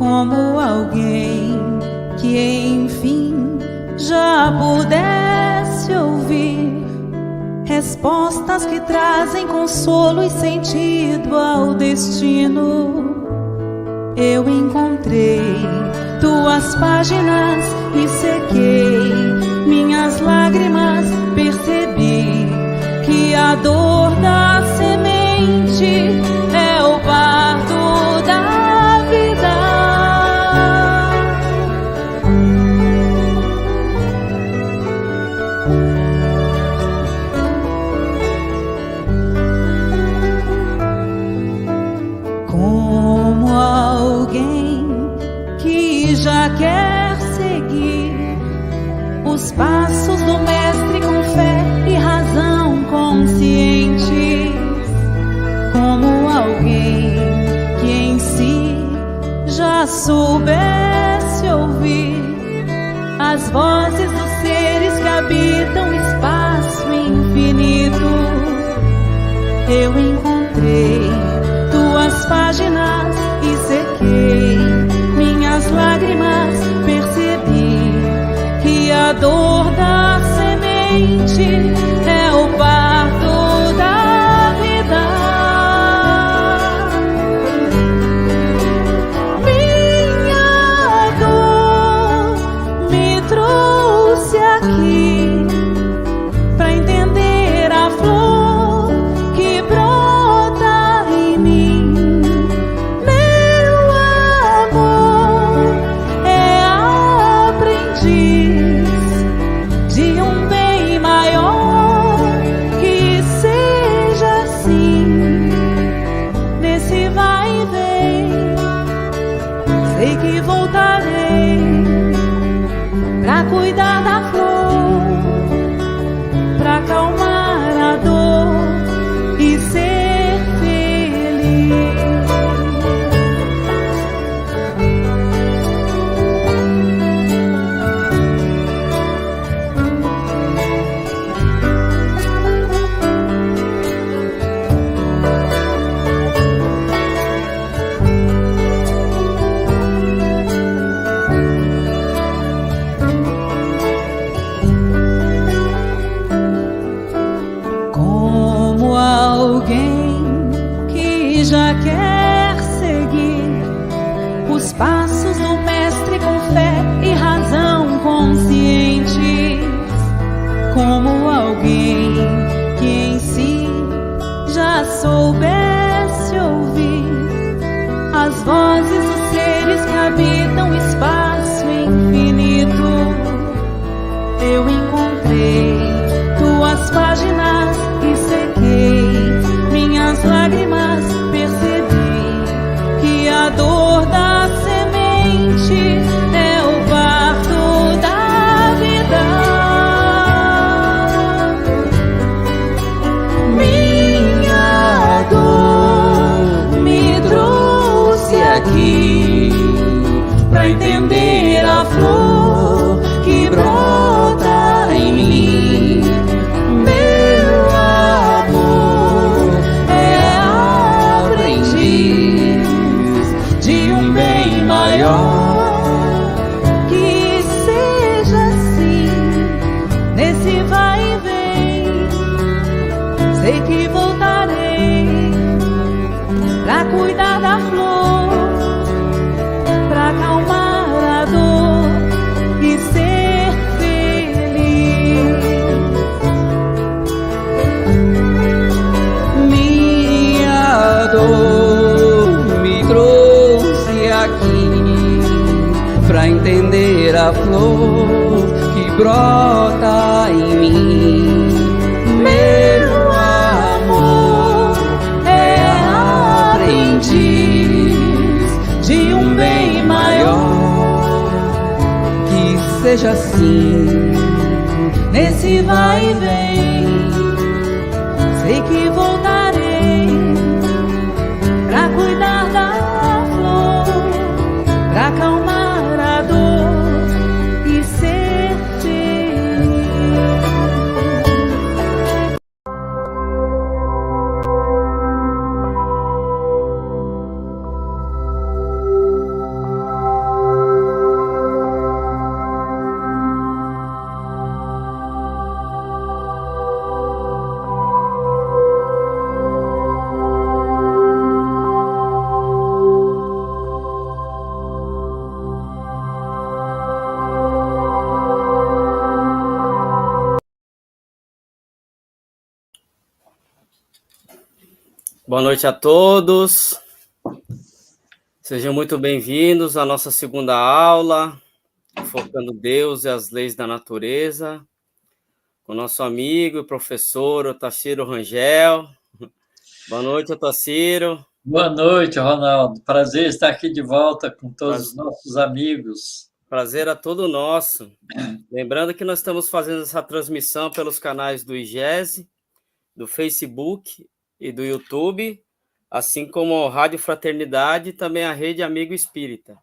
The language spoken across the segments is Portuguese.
como alguém que enfim já pudesse ouvir respostas que trazem consolo e sentido ao destino. Eu encontrei tuas páginas e sequei minhas lágrimas, percebi que a dor da semente é o parto da vida. Como alguém que já quer seguir os passos do Mestre com fé e razão conscientes, como alguém que em si já soubesse ouvir as vozes dos seres que habitam o espaço infinito. Eu encontrei tuas páginas e sequei minhas lágrimas, percebi que a dor da semente é o parto da vida. Minha dor me trouxe aqui pra entender a flor que brota em mim. Meu amor é aprendiz de um bem maior, que seja assim nesse vai e vem. Sei que voltarei pra cuidar da flor, pra acalmar a dor e ser feliz. Como alguém que já quer seguir os passos do Mestre com fé e razão conscientes, como alguém que em si já soubesse ouvir as vozes dos seres que habitam o espaço infinito. Eu encontrei tuas páginas e sequei minhas lágrimas, percebi que a dor da semente é o parto da vida. Minha dor me trouxe aqui pra entender a flor que brota em mim. Meu amor é aprendiz de um bem maior, que seja assim nesse vai e vem. Sei que voltarei pra cuidar da flor, pra acalmar a dor e ser feliz. Minha dor me trouxe aqui pra entender a flor que brota em mim. Meu amor é aprendiz de um bem maior, que seja assim nesse vai e vem. Sei que voltarei pra cuidar da flor, pra acalmar a dor e ser feliz. Boa noite a todos. Sejam muito bem-vindos à nossa segunda aula, focando Deus e as leis da natureza, com nosso amigo e professor Otacílio Rangel. Boa noite, Otacílio. Boa noite, Ronaldo. Prazer estar aqui de volta com todos os nossos amigos. Prazer a todo nosso. Lembrando que nós estamos fazendo essa transmissão pelos canais do IGESE, do Facebook e do YouTube, assim como a Rádio Fraternidade e também a Rede Amigo Espírita.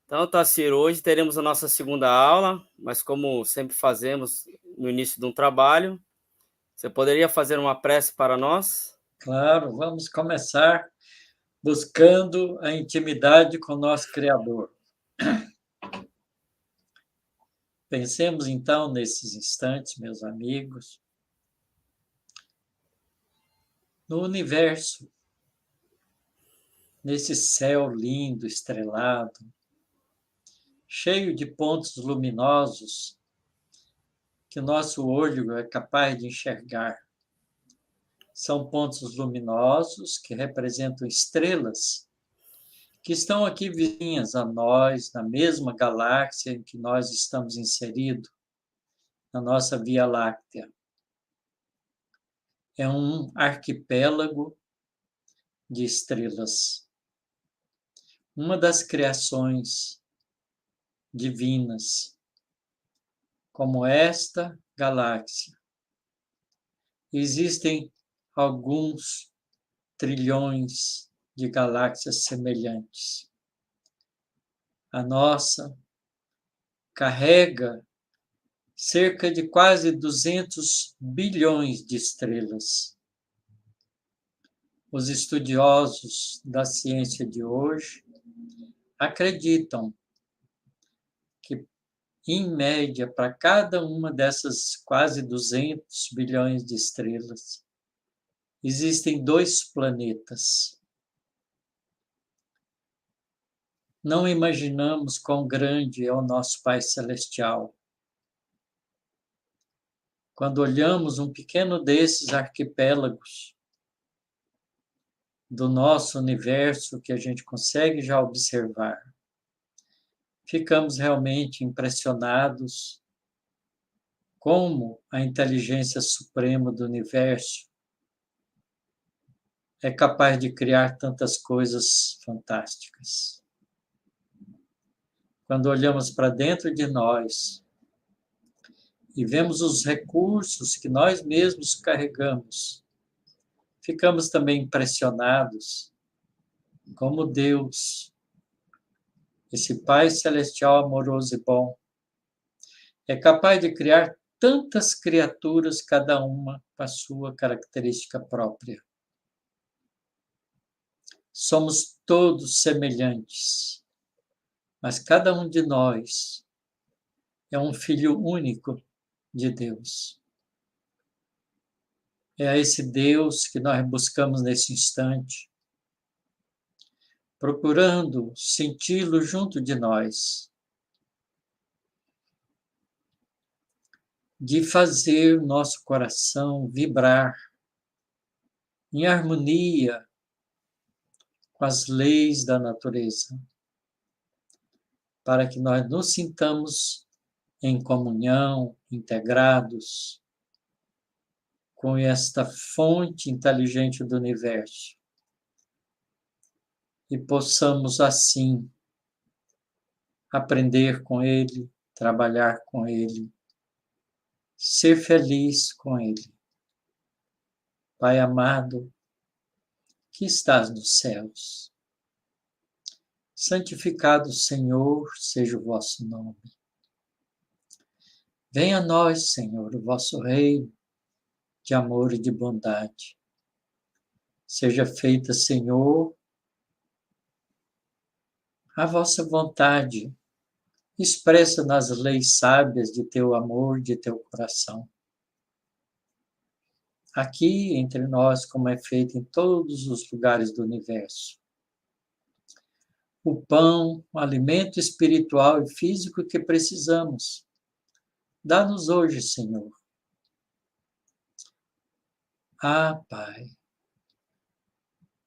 Então, Tassiro, hoje teremos a nossa segunda aula, mas como sempre fazemos no início de um trabalho, você poderia fazer uma prece para nós? Claro, vamos começar buscando a intimidade com o nosso Criador. Pensemos então nesses instantes, meus amigos, no universo, nesse céu lindo, estrelado, cheio de pontos luminosos que o nosso olho é capaz de enxergar. São pontos luminosos que representam estrelas que estão aqui vizinhas a nós, na mesma galáxia em que nós estamos inseridos, na nossa Via Láctea. É um arquipélago de estrelas. Uma das criações divinas, como esta galáxia. Existem alguns trilhões de galáxias semelhantes. A nossa carrega cerca de quase 200 bilhões de estrelas. Os estudiosos da ciência de hoje acreditam que, em média, para cada uma dessas quase 200 bilhões de estrelas, existem 2 planetas. Não imaginamos quão grande é o nosso Pai Celestial. Quando olhamos um pequeno desses arquipélagos do nosso universo que a gente consegue já observar, ficamos realmente impressionados como a inteligência suprema do universo é capaz de criar tantas coisas fantásticas. Quando olhamos para dentro de nós e vemos os recursos que nós mesmos carregamos, ficamos também impressionados como Deus, esse Pai Celestial amoroso e bom, é capaz de criar tantas criaturas, cada uma com a sua característica própria. Somos todos semelhantes, mas cada um de nós é um filho único de Deus. É a esse Deus que nós buscamos nesse instante, procurando senti-lo junto de nós, de fazer nosso coração vibrar em harmonia com as leis da natureza, para que nós nos sintamos em comunhão, integrados com esta fonte inteligente do universo e possamos assim aprender com ele, trabalhar com ele, ser feliz com ele. Pai amado, que estás nos céus, santificado, Senhor, seja o vosso nome. Venha a nós, Senhor, o vosso reino de amor e de bondade. Seja feita, Senhor, a vossa vontade, expressa nas leis sábias de teu amor, de teu coração. Aqui entre nós, como é feito em todos os lugares do universo. O pão, o alimento espiritual e físico que precisamos. Dá-nos hoje, Senhor. Ah, Pai,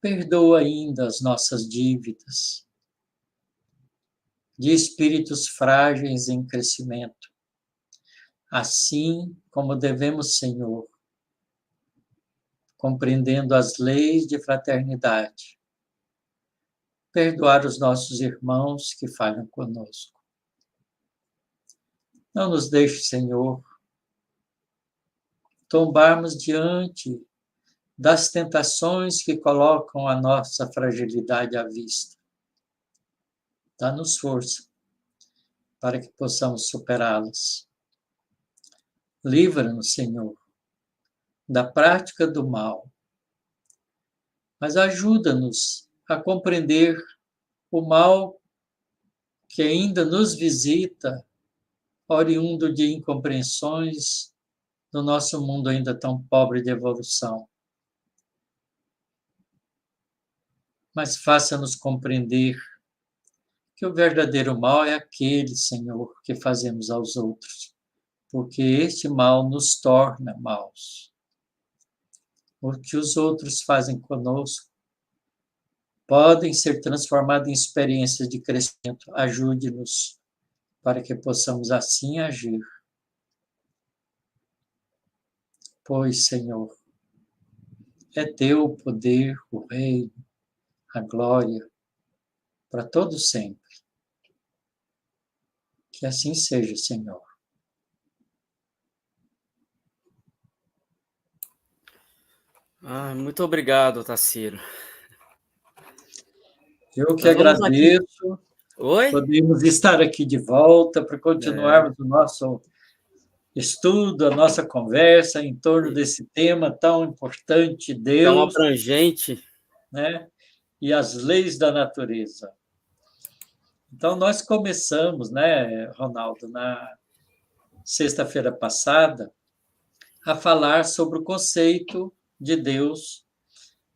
perdoa ainda as nossas dívidas, de espíritos frágeis em crescimento, assim como devemos, Senhor, compreendendo as leis de fraternidade, perdoar os nossos irmãos que falham conosco. Não nos deixe, Senhor, tombarmos diante das tentações que colocam a nossa fragilidade à vista. Dá-nos força para que possamos superá-las. Livra-nos, Senhor, da prática do mal, mas ajuda-nos a compreender o mal que ainda nos visita, oriundo de incompreensões do nosso mundo ainda tão pobre de evolução. Mas faça-nos compreender que o verdadeiro mal é aquele, Senhor, que fazemos aos outros, porque este mal nos torna maus. O que os outros fazem conosco podem ser transformados em experiências de crescimento. Ajude-nos para que possamos assim agir. Pois, Senhor, é teu o poder, o reino, a glória, para todo sempre. Que assim seja, Senhor. Muito obrigado, Tarsilo. Eu que Nós vamos agradeço. Oi? Podemos estar aqui de volta para continuarmos o nosso estudo, a nossa conversa em torno desse tema tão importante, Deus, tão abrangente, né? E as leis da natureza. Então, nós começamos, né, Ronaldo, na sexta-feira passada, a falar sobre o conceito de Deus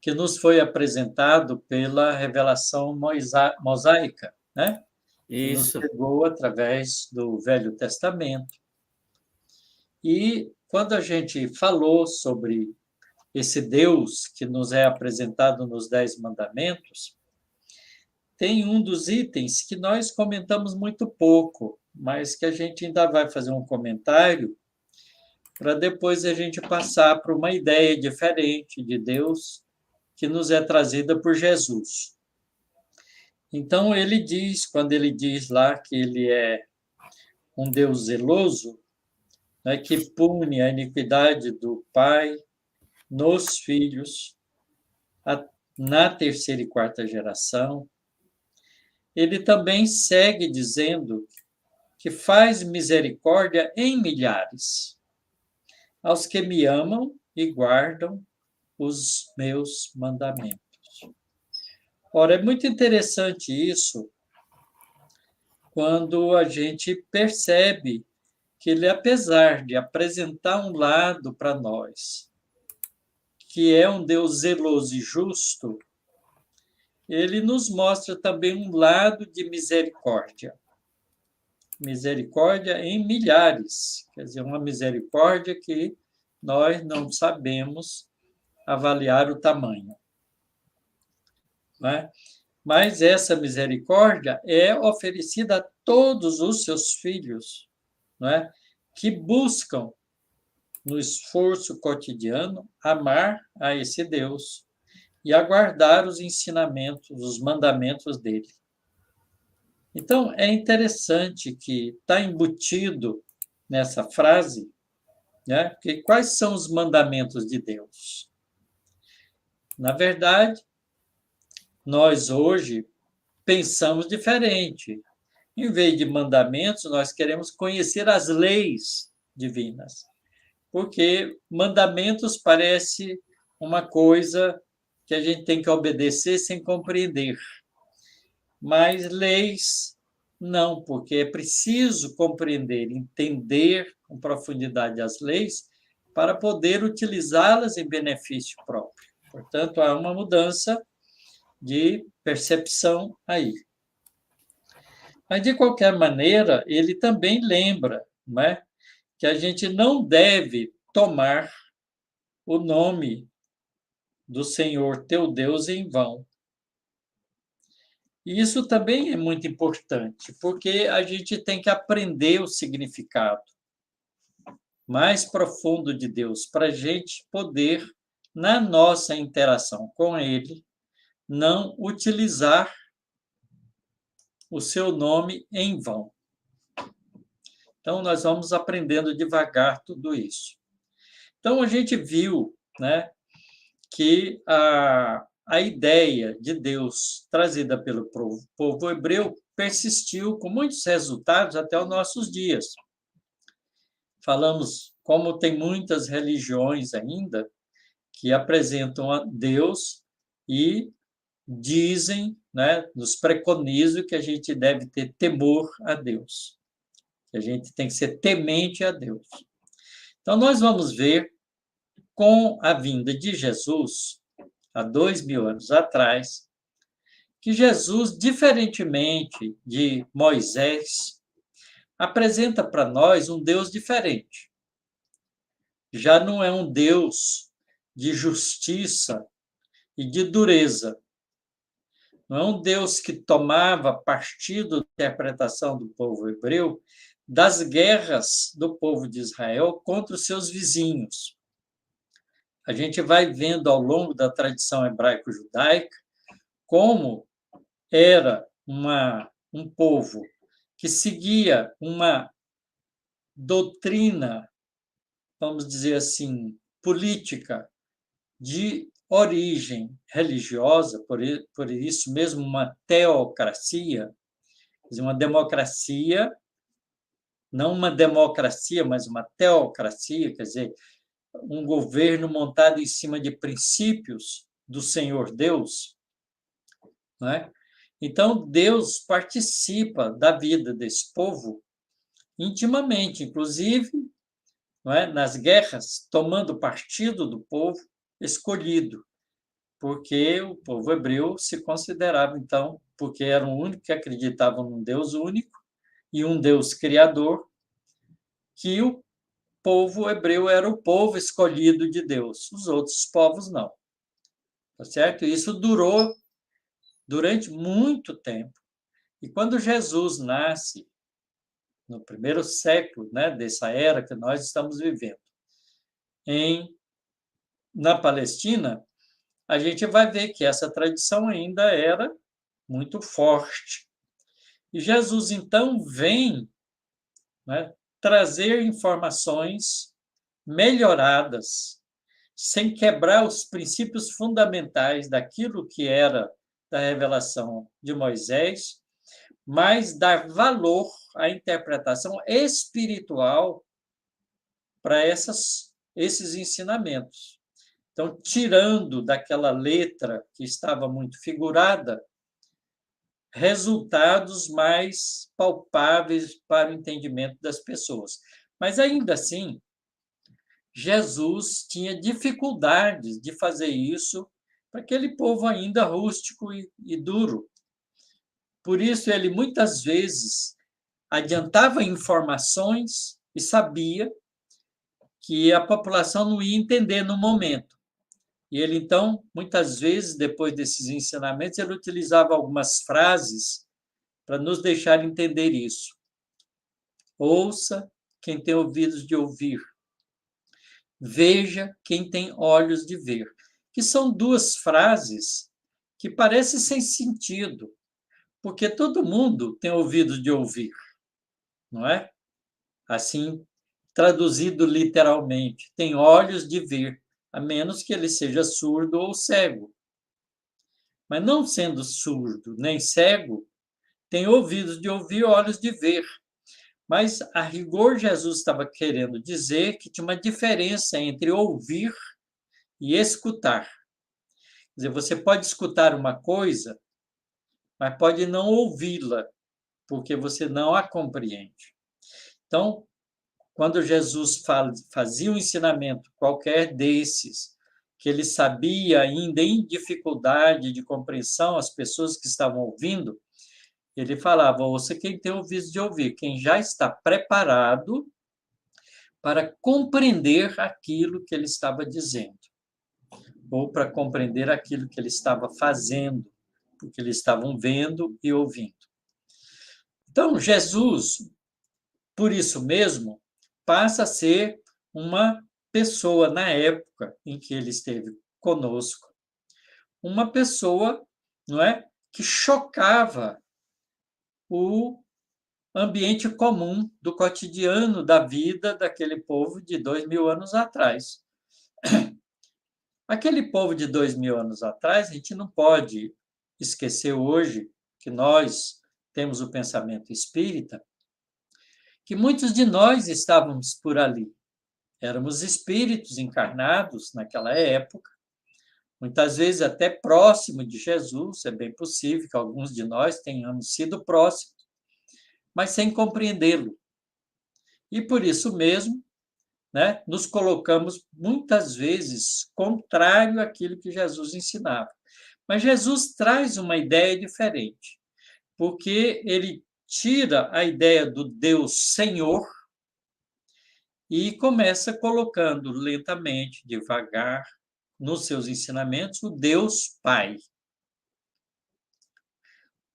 que nos foi apresentado pela revelação mosaica, né? Que nos isso. chegou através do Velho Testamento. E quando a gente falou sobre esse Deus que nos é apresentado nos 10 Mandamentos, tem um dos itens que nós comentamos muito pouco, mas que a gente ainda vai fazer um comentário para depois a gente passar para uma ideia diferente de Deus que nos é trazida por Jesus. Então, ele diz, quando ele diz lá que ele é um Deus zeloso, né, que pune a iniquidade do pai nos filhos, na terceira e quarta geração, ele também segue dizendo que faz misericórdia em milhares aos que me amam e guardam os meus mandamentos. Ora, é muito interessante isso quando a gente percebe que ele, apesar de apresentar um lado para nós, que é um Deus zeloso e justo, ele nos mostra também um lado de misericórdia. Misericórdia em milhares, quer dizer, uma misericórdia que nós não sabemos avaliar o tamanho. Não é? Mas essa misericórdia é oferecida a todos os seus filhos, não é? Que buscam, no esforço cotidiano, amar a esse Deus e aguardar os ensinamentos, os mandamentos dele. Então, é interessante que está embutido nessa frase, né? Porque quais são os mandamentos de Deus? Na verdade, nós hoje pensamos diferente. Em vez de mandamentos, nós queremos conhecer as leis divinas, porque mandamentos parece uma coisa que a gente tem que obedecer sem compreender. Mas leis, não, porque é preciso compreender, entender com profundidade as leis para poder utilizá-las em benefício próprio. Portanto, há uma mudança de percepção aí. Mas, de qualquer maneira, ele também lembra, não é, que a gente não deve tomar o nome do Senhor teu Deus em vão. E isso também é muito importante, porque a gente tem que aprender o significado mais profundo de Deus, para a gente poder, na nossa interação com Ele, não utilizar o seu nome em vão. Então, nós vamos aprendendo devagar tudo isso. Então, a gente viu, né, que a ideia de Deus trazida pelo povo hebreu persistiu com muitos resultados até os nossos dias. Falamos como tem muitas religiões ainda que apresentam a Deus e dizem, né, nos preconizam que a gente deve ter temor a Deus, que a gente tem que ser temente a Deus. Então, nós vamos ver, com a vinda de Jesus, há 2000 anos atrás, que Jesus, diferentemente de Moisés, apresenta para nós um Deus diferente. Já não é um Deus de justiça e de dureza. Não é um Deus que tomava partido da interpretação do povo hebreu das guerras do povo de Israel contra os seus vizinhos. A gente vai vendo ao longo da tradição hebraico-judaica como era um povo que seguia uma doutrina, vamos dizer assim, política de origem religiosa, por isso mesmo uma teocracia, quer dizer, uma democracia, não uma democracia, mas uma teocracia, quer dizer, um governo montado em cima de princípios do Senhor Deus, não é? Então, Deus participa da vida desse povo intimamente, inclusive, não é? Nas guerras, tomando partido do povo escolhido, porque o povo hebreu se considerava, então, porque era o único que acreditava num Deus único e um Deus criador, que o povo hebreu era o povo escolhido de Deus, os outros povos não. Tá certo? Isso durou durante muito tempo. E quando Jesus nasce, no primeiro século, né, dessa era que nós estamos vivendo, na Palestina, a gente vai ver que essa tradição ainda era muito forte. E Jesus, então, vem, né, trazer informações melhoradas, sem quebrar os princípios fundamentais daquilo que era da revelação de Moisés, mas dar valor à interpretação espiritual para esses ensinamentos. Então, tirando daquela letra que estava muito figurada, resultados mais palpáveis para o entendimento das pessoas. Mas, ainda assim, Jesus tinha dificuldades de fazer isso para aquele povo ainda rústico e duro. Por isso, ele muitas vezes adiantava informações e sabia que a população não ia entender no momento. E ele, então, muitas vezes, depois desses ensinamentos, ele utilizava algumas frases para nos deixar entender isso. Ouça quem tem ouvidos de ouvir. Veja quem tem olhos de ver. Que são duas frases que parecem sem sentido, porque todo mundo tem ouvidos de ouvir, não é? Assim, traduzido literalmente, tem olhos de ver, a menos que ele seja surdo ou cego. Mas não sendo surdo nem cego, tem ouvidos de ouvir, olhos de ver. Mas, a rigor, Jesus estava querendo dizer que tinha uma diferença entre ouvir e escutar. Quer dizer, você pode escutar uma coisa, mas pode não ouvi-la, porque você não a compreende. Então, quando Jesus fazia um ensinamento qualquer desses, que ele sabia ainda em dificuldade de compreensão as pessoas que estavam ouvindo, ele falava, ouça quem tem ouvidos de ouvir, quem já está preparado para compreender aquilo que ele estava dizendo. ou para compreender aquilo que ele estava fazendo, porque eles estavam vendo e ouvindo. Então, Jesus, por isso mesmo, passa a ser uma pessoa, na época em que ele esteve conosco, uma pessoa, não é, que chocava o ambiente comum do cotidiano da vida daquele povo de 2000 anos atrás. Aquele povo de 2000 anos atrás, a gente não pode esquecer hoje que nós temos o pensamento espírita, que muitos de nós estávamos por ali. Éramos espíritos encarnados naquela época, muitas vezes até próximo de Jesus, é bem possível que alguns de nós tenhamos sido próximos, mas sem compreendê-lo. E por isso mesmo, né, nos colocamos muitas vezes contrário àquilo que Jesus ensinava. Mas Jesus traz uma ideia diferente, porque ele tira a ideia do Deus Senhor e começa colocando lentamente, devagar, nos seus ensinamentos, o Deus Pai.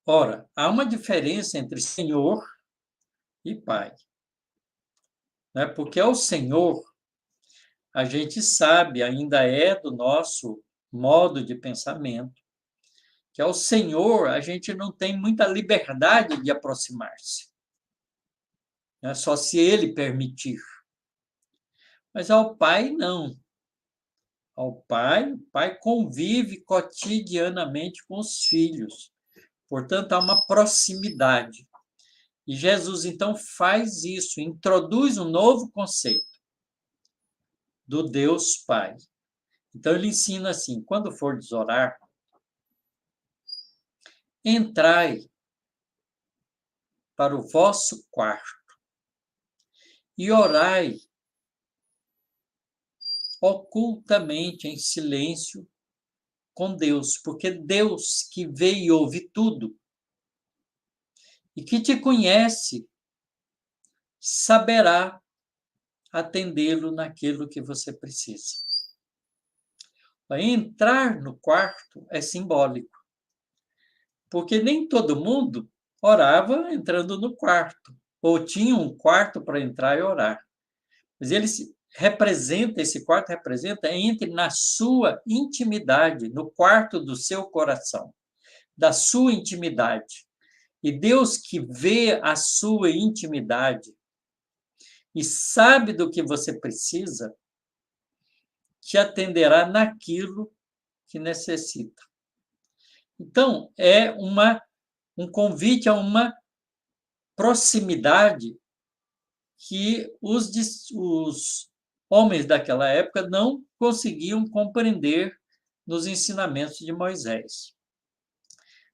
Ora, há uma diferença entre Senhor e Pai. Né? Porque ao Senhor, a gente sabe, ainda é do nosso modo de pensamento, que ao Senhor a gente não tem muita liberdade de aproximar-se. Né? Só se Ele permitir. Mas ao Pai, não. Ao Pai, o Pai convive cotidianamente com os filhos. Portanto, há uma proximidade. E Jesus, então, faz isso, introduz um novo conceito do Deus Pai. Então, ele ensina assim, quando fordes orar, entrai para o vosso quarto e orai ocultamente, em silêncio, com Deus, porque Deus que vê e ouve tudo e que te conhece, saberá atendê-lo naquilo que você precisa. Entrar no quarto é simbólico, porque nem todo mundo orava entrando no quarto, ou tinha um quarto para entrar e orar. Mas ele representa, esse quarto representa, entre na sua intimidade, no quarto do seu coração, da sua intimidade. E Deus que vê a sua intimidade e sabe do que você precisa, te atenderá naquilo que necessita. Então, é um convite a uma proximidade que os homens daquela época não conseguiam compreender nos ensinamentos de Moisés.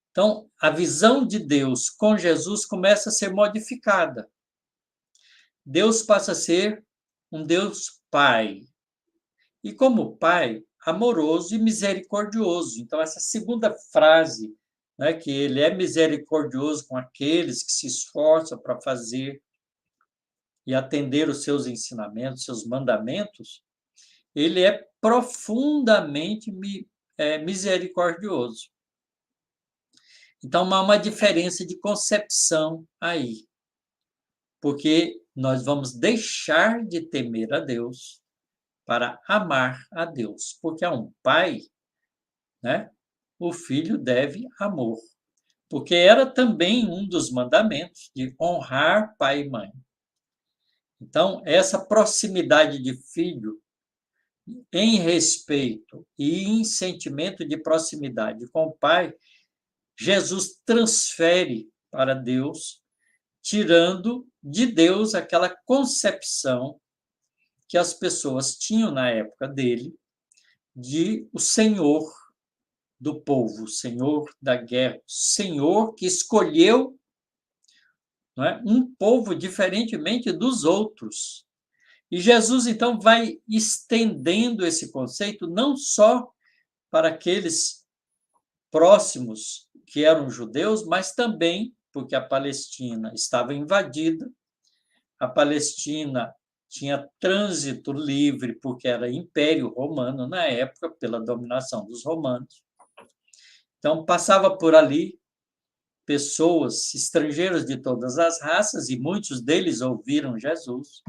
Então, a visão de Deus com Jesus começa a ser modificada. Deus passa a ser um Deus Pai. E como Pai, amoroso e misericordioso. Então, essa segunda frase, né, que ele é misericordioso com aqueles que se esforçam para fazer e atender os seus ensinamentos, seus mandamentos, ele é profundamente misericordioso. Então, há uma diferença de concepção aí, porque nós vamos deixar de temer a Deus para amar a Deus, porque a um pai, né, o filho deve amor, porque era também um dos mandamentos de honrar pai e mãe. Então, essa proximidade de filho em respeito e em sentimento de proximidade com o pai, Jesus transfere para Deus, tirando de Deus aquela concepção que as pessoas tinham na época dele de o Senhor do povo, o Senhor da guerra, o Senhor que escolheu, não é, um povo diferentemente dos outros. E Jesus, então, vai estendendo esse conceito não só para aqueles próximos que eram judeus, mas também porque a Palestina estava invadida, a Palestina tinha trânsito livre, porque era Império Romano na época, pela dominação dos romanos. Então, passava por ali pessoas, estrangeiros de todas as raças, e muitos deles ouviram Jesus.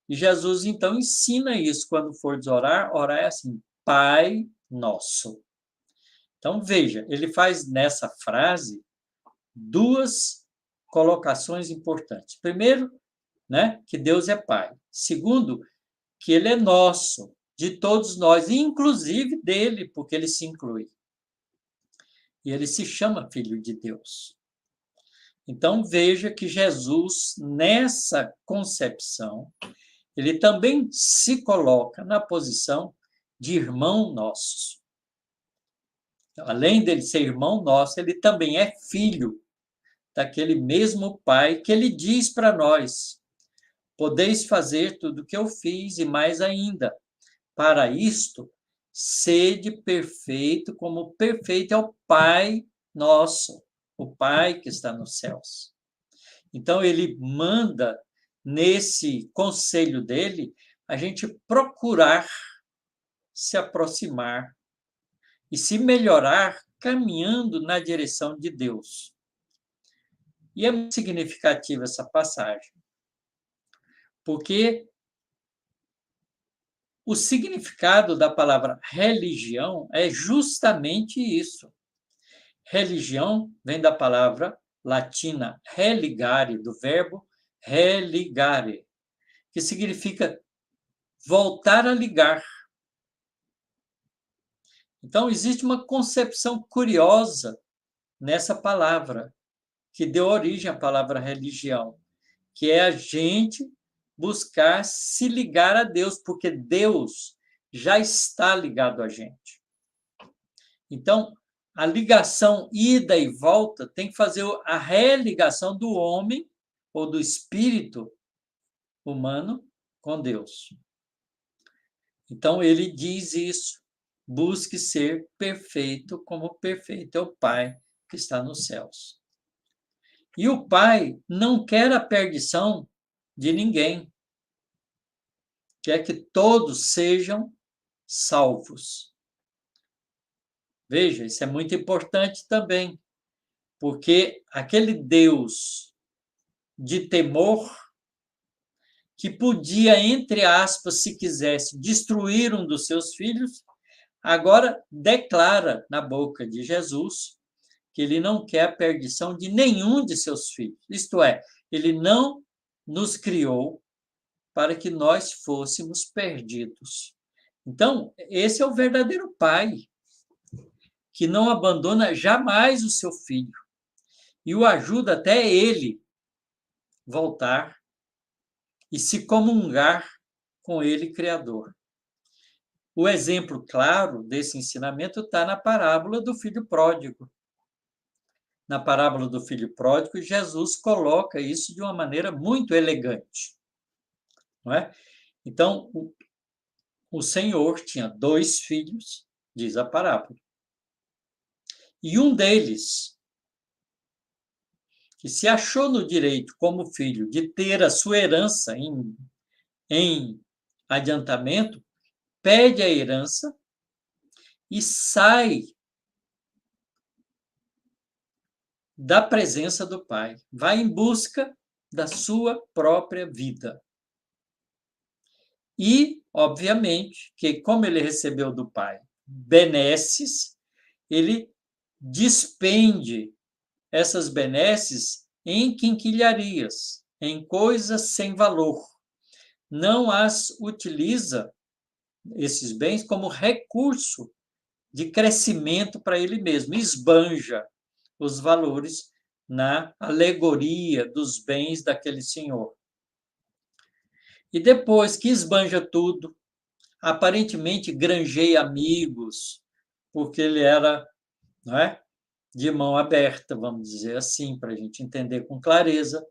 E Jesus, então, ensina isso quando for orar. Orar é assim, Pai Nosso. Então, veja, ele faz nessa frase duas colocações importantes. Primeiro, né, que Deus é Pai. Segundo, que Ele é nosso, de todos nós, inclusive dele, porque ele se inclui. E ele se chama Filho de Deus. Então, veja que Jesus, nessa concepção, ele também se coloca na posição de irmão nosso. Além dele ser irmão nosso, ele também é filho daquele mesmo Pai que ele diz para nós: podeis fazer tudo o que eu fiz e mais ainda. Para isto, sede perfeito, como perfeito é o Pai nosso, o Pai que está nos céus. Então, ele manda, nesse conselho dele, a gente procurar se aproximar e se melhorar caminhando na direção de Deus. E é muito significativa essa passagem, porque o significado da palavra religião é justamente isso. Religião vem da palavra latina religare, do verbo religare, que significa voltar a ligar. Então, existe uma concepção curiosa nessa palavra, que deu origem à palavra religião, que é a gente buscar se ligar a Deus, porque Deus já está ligado a gente. Então, a ligação ida e volta tem que fazer a religação do homem ou do espírito humano com Deus. Então, ele diz isso: busque ser perfeito, como perfeito é o Pai que está nos céus. E o Pai não quer a perdição de ninguém. Quer que todos sejam salvos. Veja, isso é muito importante também, porque aquele Deus de temor, que podia, entre aspas, se quisesse, destruir um dos seus filhos, agora declara na boca de Jesus que ele não quer a perdição de nenhum de seus filhos. Isto é, ele não nos criou para que nós fôssemos perdidos. Então, esse é o verdadeiro Pai, que não abandona jamais o seu filho e o ajuda até ele voltar e se comungar com ele, Criador. O exemplo claro desse ensinamento está na parábola do filho pródigo. Na parábola do filho pródigo, Jesus coloca isso de uma maneira muito elegante. Não é? Então, o Senhor tinha 2 filhos, diz a parábola. E um deles, que se achou no direito como filho de ter a sua herança em adiantamento, pede a herança e sai da presença do pai, vai em busca da sua própria vida. E, obviamente, que como ele recebeu do pai benesses, ele despende essas benesses em quinquilharias, em coisas sem valor. Não as utiliza, esses bens, como recurso de crescimento para ele mesmo, esbanja os valores na alegoria dos bens daquele senhor. E depois que esbanja tudo, aparentemente granjeia amigos, porque ele era, não é, de mão aberta, vamos dizer assim, para a gente entender com clareza,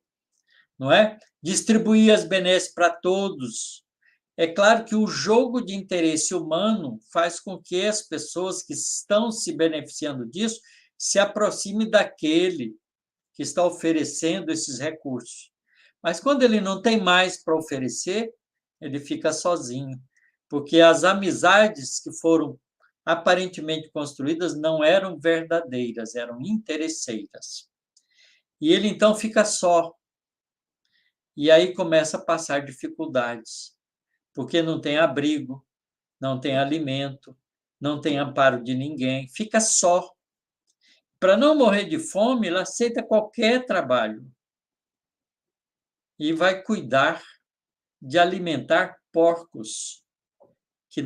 não é? Distribuir as benesses para todos. É claro que o jogo de interesse humano faz com que as pessoas que estão se beneficiando disso se aproximem daquele que está oferecendo esses recursos. Mas quando ele não tem mais para oferecer, ele fica sozinho, porque as amizades que foram aparentemente construídas não eram verdadeiras, eram interesseiras. E ele então fica só. E aí começa a passar dificuldades, porque não tem abrigo, não tem alimento, não tem amparo de ninguém, fica só. Para não morrer de fome, ele aceita qualquer trabalho e vai cuidar de alimentar porcos, que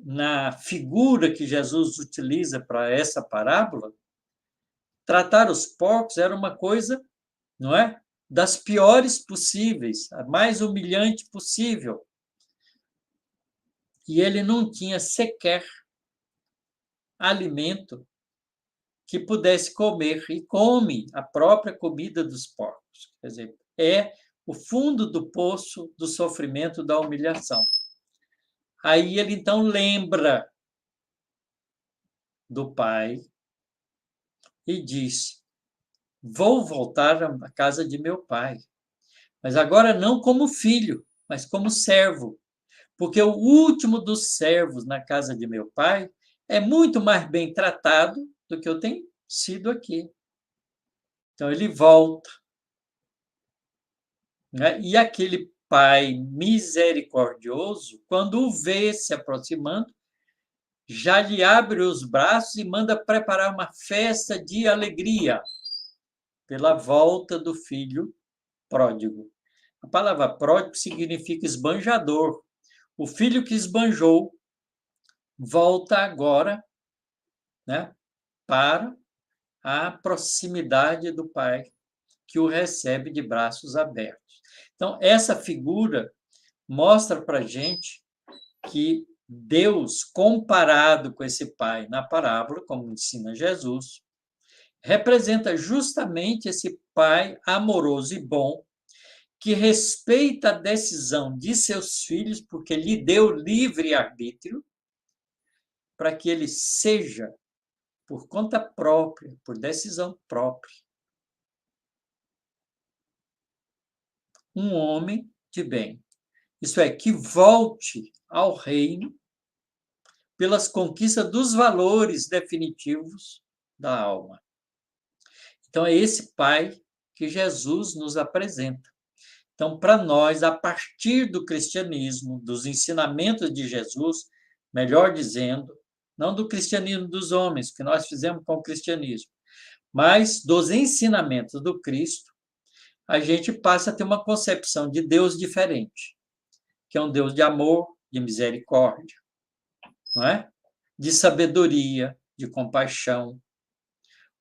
na figura que Jesus utiliza para essa parábola, tratar os porcos era uma coisa, não é? Das piores possíveis, a mais humilhante possível. E ele não tinha sequer alimento que pudesse comer, e come a própria comida dos porcos. Quer dizer, é o fundo do poço do sofrimento, da humilhação. Aí ele então lembra do pai e diz: vou voltar à casa de meu pai, mas agora não como filho, mas como servo, porque o último dos servos na casa de meu pai é muito mais bem tratado do que eu tenho sido aqui. Então ele volta, né? E aquele pai misericordioso, quando o vê se aproximando, já lhe abre os braços e manda preparar uma festa de alegria pela volta do filho pródigo. A palavra pródigo significa esbanjador. O filho que esbanjou volta agora, né, para a proximidade do pai, que o recebe de braços abertos. Então, essa figura mostra para a gente que Deus, comparado com esse pai na parábola, como ensina Jesus, representa justamente esse pai amoroso e bom, que respeita a decisão de seus filhos, porque lhe deu livre-arbítrio, para que ele seja, por conta própria, por decisão própria, um homem de bem. Isso é, que volte ao reino pelas conquistas dos valores definitivos da alma. Então, é esse pai que Jesus nos apresenta. Então, para nós, a partir do cristianismo, dos ensinamentos de Jesus, melhor dizendo, não do cristianismo dos homens, que nós fizemos com o cristianismo, mas dos ensinamentos do Cristo, a gente passa a ter uma concepção de Deus diferente, que é um Deus de amor, de misericórdia, não é? De sabedoria, de compaixão.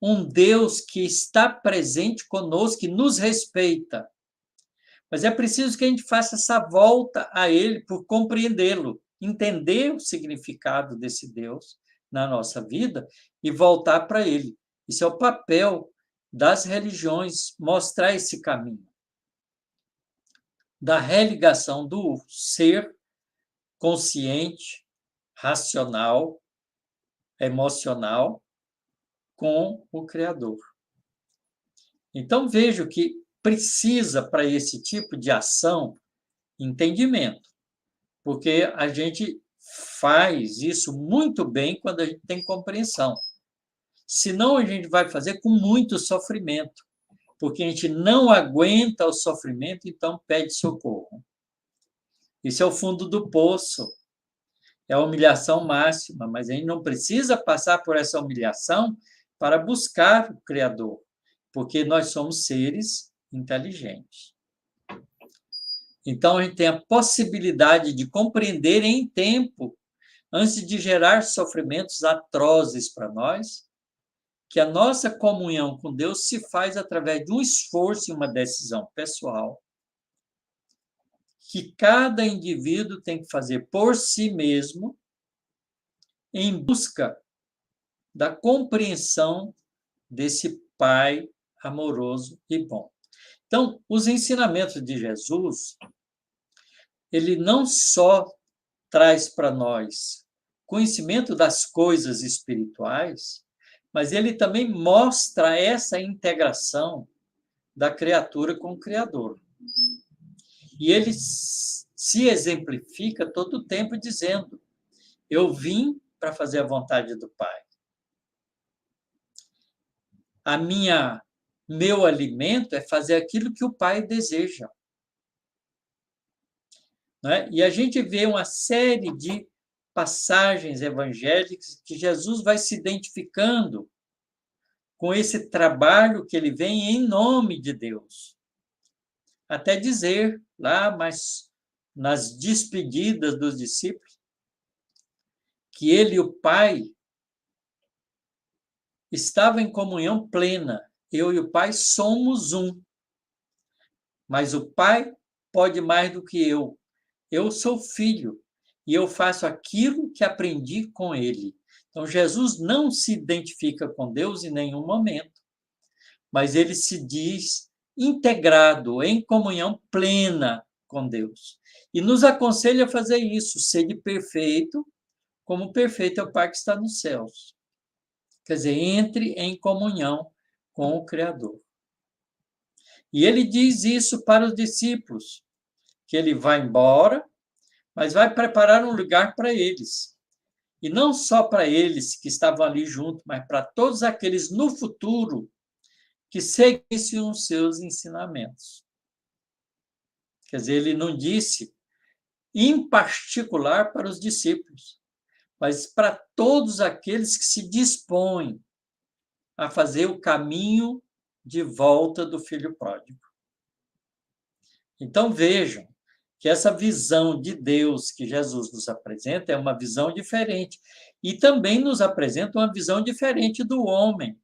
Um Deus que está presente conosco, que nos respeita. Mas é preciso que a gente faça essa volta a Ele por compreendê-lo, entender o significado desse Deus na nossa vida e voltar para Ele. Isso é o papel das religiões, mostrar esse caminho da religação do ser consciente, racional, emocional com o Criador. Então, vejo que precisa, para esse tipo de ação, entendimento, porque a gente faz isso muito bem quando a gente tem compreensão. Senão, a gente vai fazer com muito sofrimento, porque a gente não aguenta o sofrimento, então pede socorro. Isso é o fundo do poço, é a humilhação máxima, mas a gente não precisa passar por essa humilhação para buscar o Criador, porque nós somos seres inteligentes. Então, a gente tem a possibilidade de compreender em tempo, antes de gerar sofrimentos atrozes para nós, que a nossa comunhão com Deus se faz através de um esforço e uma decisão pessoal, que cada indivíduo tem que fazer por si mesmo, em busca da compreensão desse Pai amoroso e bom. Então, os ensinamentos de Jesus, ele não só traz para nós conhecimento das coisas espirituais, mas ele também mostra essa integração da criatura com o Criador. E ele se exemplifica todo o tempo dizendo: eu vim para fazer a vontade do Pai. Meu alimento é fazer aquilo que o Pai deseja. Né? E a gente vê uma série de passagens evangélicas que Jesus vai se identificando com esse trabalho que ele vem em nome de Deus. Até dizer lá, mas nas despedidas dos discípulos, que ele e o Pai estavam em comunhão plena. Eu e o Pai somos um. Mas o Pai pode mais do que eu. Eu sou filho e eu faço aquilo que aprendi com ele. Então, Jesus não se identifica com Deus em nenhum momento, mas ele se diz integrado, em comunhão plena com Deus. E nos aconselha a fazer isso, sede perfeito, como perfeito é o Pai que está nos céus. Quer dizer, entre em comunhão com o Criador. E ele diz isso para os discípulos, que ele vai embora, mas vai preparar um lugar para eles. E não só para eles que estavam ali junto, mas para todos aqueles no futuro que seguissem os seus ensinamentos. Quer dizer, ele não disse em particular para os discípulos, mas para todos aqueles que se dispõem a fazer o caminho de volta do filho pródigo. Então, vejam que essa visão de Deus que Jesus nos apresenta é uma visão diferente. E também nos apresenta uma visão diferente do homem.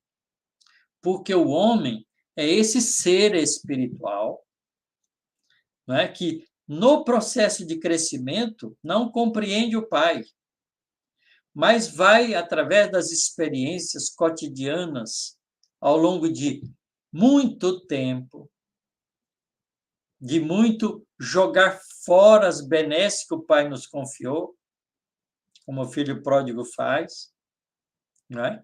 Porque o homem é esse ser espiritual, não é, que, no processo de crescimento, não compreende o Pai, mas vai, através das experiências cotidianas, ao longo de muito tempo, de muito jogar fora as benesses que o Pai nos confiou, como o filho pródigo faz, não é?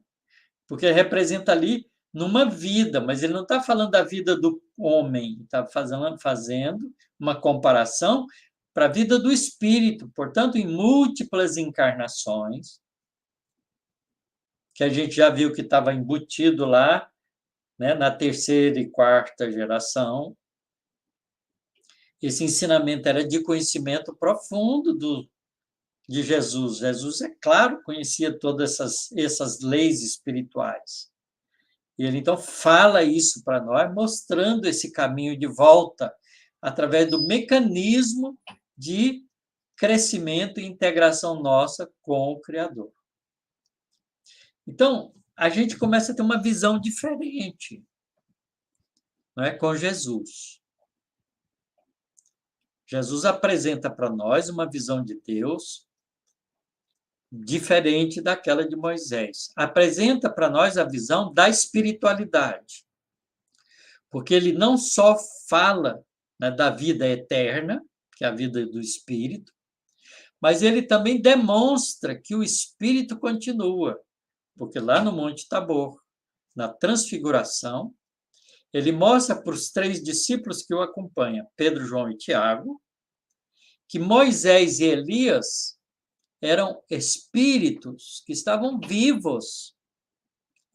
Porque representa ali numa vida, mas ele não está falando da vida do homem, está fazendo uma comparação para a vida do espírito, portanto, em múltiplas encarnações, que a gente já viu que estava embutido lá, né, na terceira e quarta geração. Esse ensinamento era de conhecimento profundo de Jesus. Jesus, é claro, conhecia todas essas leis espirituais. E ele, então, fala isso para nós, mostrando esse caminho de volta através do mecanismo de crescimento e integração nossa com o Criador. Então, a gente começa a ter uma visão diferente, não é, com Jesus. Jesus apresenta para nós uma visão de Deus diferente daquela de Moisés. Apresenta para nós a visão da espiritualidade. Porque ele não só fala, né, da vida eterna, que é a vida do espírito, mas ele também demonstra que o espírito continua. Porque lá no Monte Tabor, na transfiguração, ele mostra para os 3 discípulos que o acompanham, Pedro, João e Tiago, que Moisés e Elias eram espíritos que estavam vivos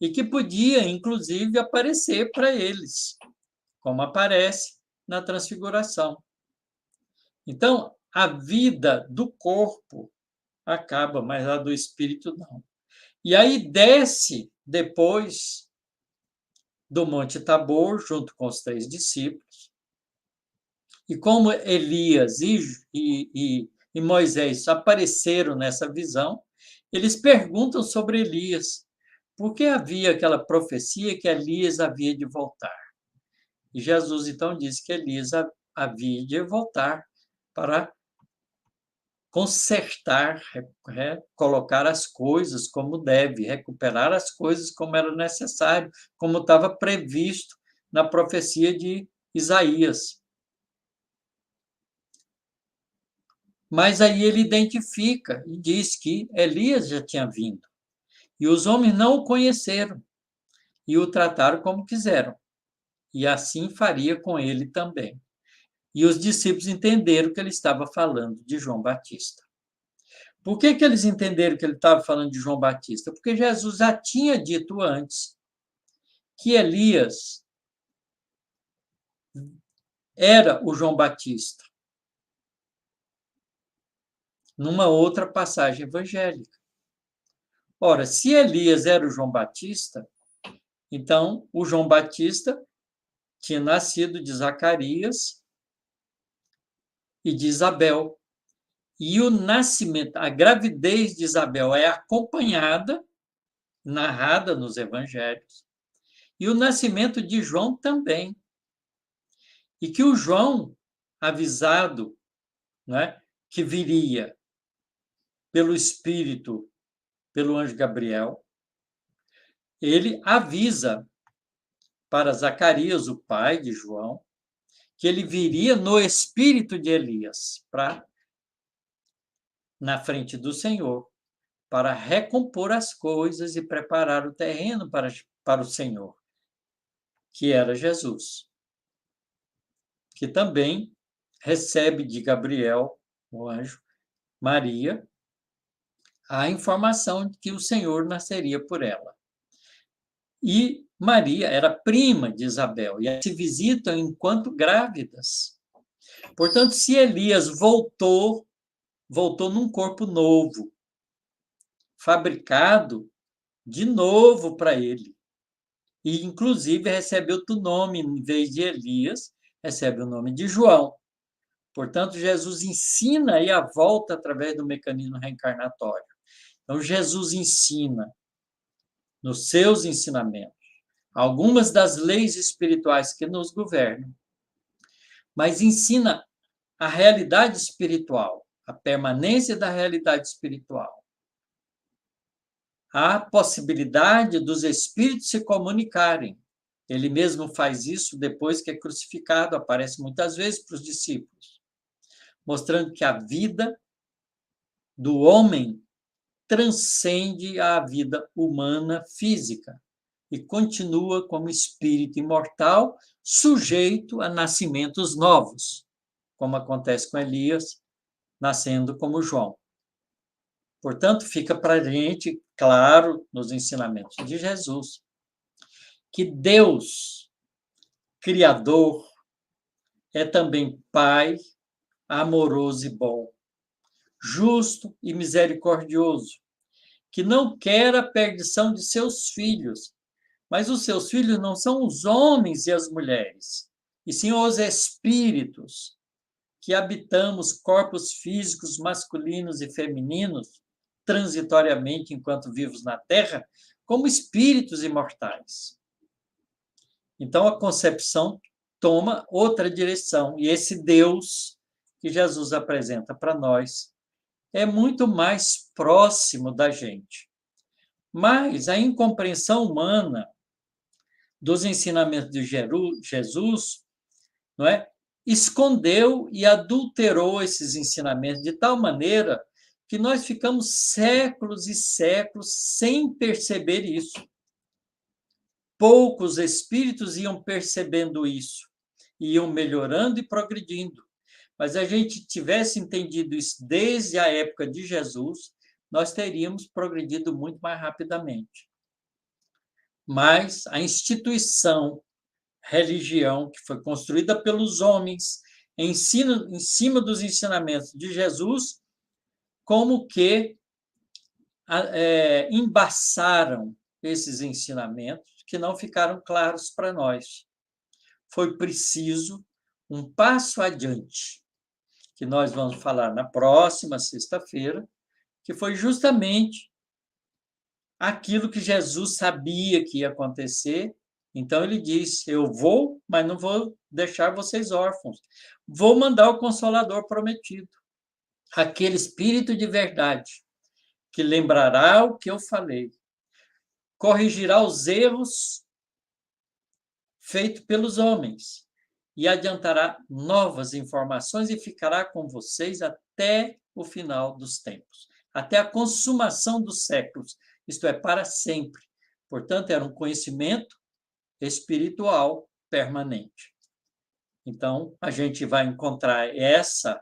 e que podia, inclusive, aparecer para eles, como aparece na transfiguração. Então, a vida do corpo acaba, mas a do espírito não. E aí desce, depois do Monte Tabor, junto com os 3 discípulos, e como Elias e Moisés apareceram nessa visão, eles perguntam sobre Elias, por que havia aquela profecia que Elias havia de voltar? E Jesus, então, disse que Elias havia de voltar para consertar, colocar as coisas como deve, recuperar as coisas como era necessário, como estava previsto na profecia de Isaías. Mas aí ele identifica e diz que Elias já tinha vindo. E os homens não o conheceram e o trataram como quiseram. e assim faria com ele também. E os discípulos entenderam que ele estava falando de João Batista. Por que eles entenderam que ele estava falando de João Batista? Porque Jesus já tinha dito antes que Elias era o João Batista, numa outra passagem evangélica. Ora, se Elias era o João Batista, então o João Batista tinha nascido de Zacarias e de Isabel. E o nascimento, a gravidez de Isabel é acompanhada, narrada nos evangelhos, e o nascimento de João também. E que o João, avisado, né, que viria pelo Espírito, pelo anjo Gabriel, ele avisa para Zacarias, o pai de João, que ele viria no espírito de Elias, na frente do Senhor, para recompor as coisas e preparar o terreno para o Senhor, que era Jesus, que também recebe de Gabriel, o anjo, Maria, a informação de que o Senhor nasceria por ela. E Maria era prima de Isabel, e se visitam enquanto grávidas. Portanto, se Elias voltou num corpo novo, fabricado de novo para ele. E, inclusive, recebe outro nome, em vez de Elias, recebe o nome de João. Portanto, Jesus ensina aí a volta através do mecanismo reencarnatório. Então, Jesus ensina, nos seus ensinamentos, algumas das leis espirituais que nos governam, mas ensina a realidade espiritual, a permanência da realidade espiritual. Há possibilidade dos espíritos se comunicarem. Ele mesmo faz isso depois que é crucificado, aparece muitas vezes para os discípulos, mostrando que a vida do homem transcende a vida humana física e continua como espírito imortal, sujeito a nascimentos novos, como acontece com Elias, nascendo como João. Portanto, fica para a gente claro nos ensinamentos de Jesus que Deus, Criador, é também Pai, amoroso e bom, justo e misericordioso, que não quer a perdição de seus filhos, mas os seus filhos não são os homens e as mulheres, e sim os espíritos que habitamos corpos físicos masculinos e femininos, transitoriamente enquanto vivos na Terra, como espíritos imortais. Então, a concepção toma outra direção, e esse Deus que Jesus apresenta para nós é muito mais próximo da gente. Mas a incompreensão humana dos ensinamentos de Jesus, não é? Escondeu e adulterou esses ensinamentos de tal maneira que nós ficamos séculos e séculos sem perceber isso. Poucos espíritos iam percebendo isso, iam melhorando e progredindo. Mas se a gente tivesse entendido isso desde a época de Jesus, nós teríamos progredido muito mais rapidamente. Mas a instituição, religião, que foi construída pelos homens, em cima dos ensinamentos de Jesus, como que embaçaram esses ensinamentos que não ficaram claros para nós. Foi preciso um passo adiante, que nós vamos falar na próxima sexta-feira, que foi justamente aquilo que Jesus sabia que ia acontecer. Então, ele disse, eu vou, mas não vou deixar vocês órfãos. Vou mandar o Consolador prometido, aquele Espírito de verdade, que lembrará o que eu falei, corrigirá os erros feitos pelos homens e adiantará novas informações e ficará com vocês até o final dos tempos, até a consumação dos séculos, isto é, para sempre. Portanto, era um conhecimento espiritual permanente. Então, a gente vai encontrar essa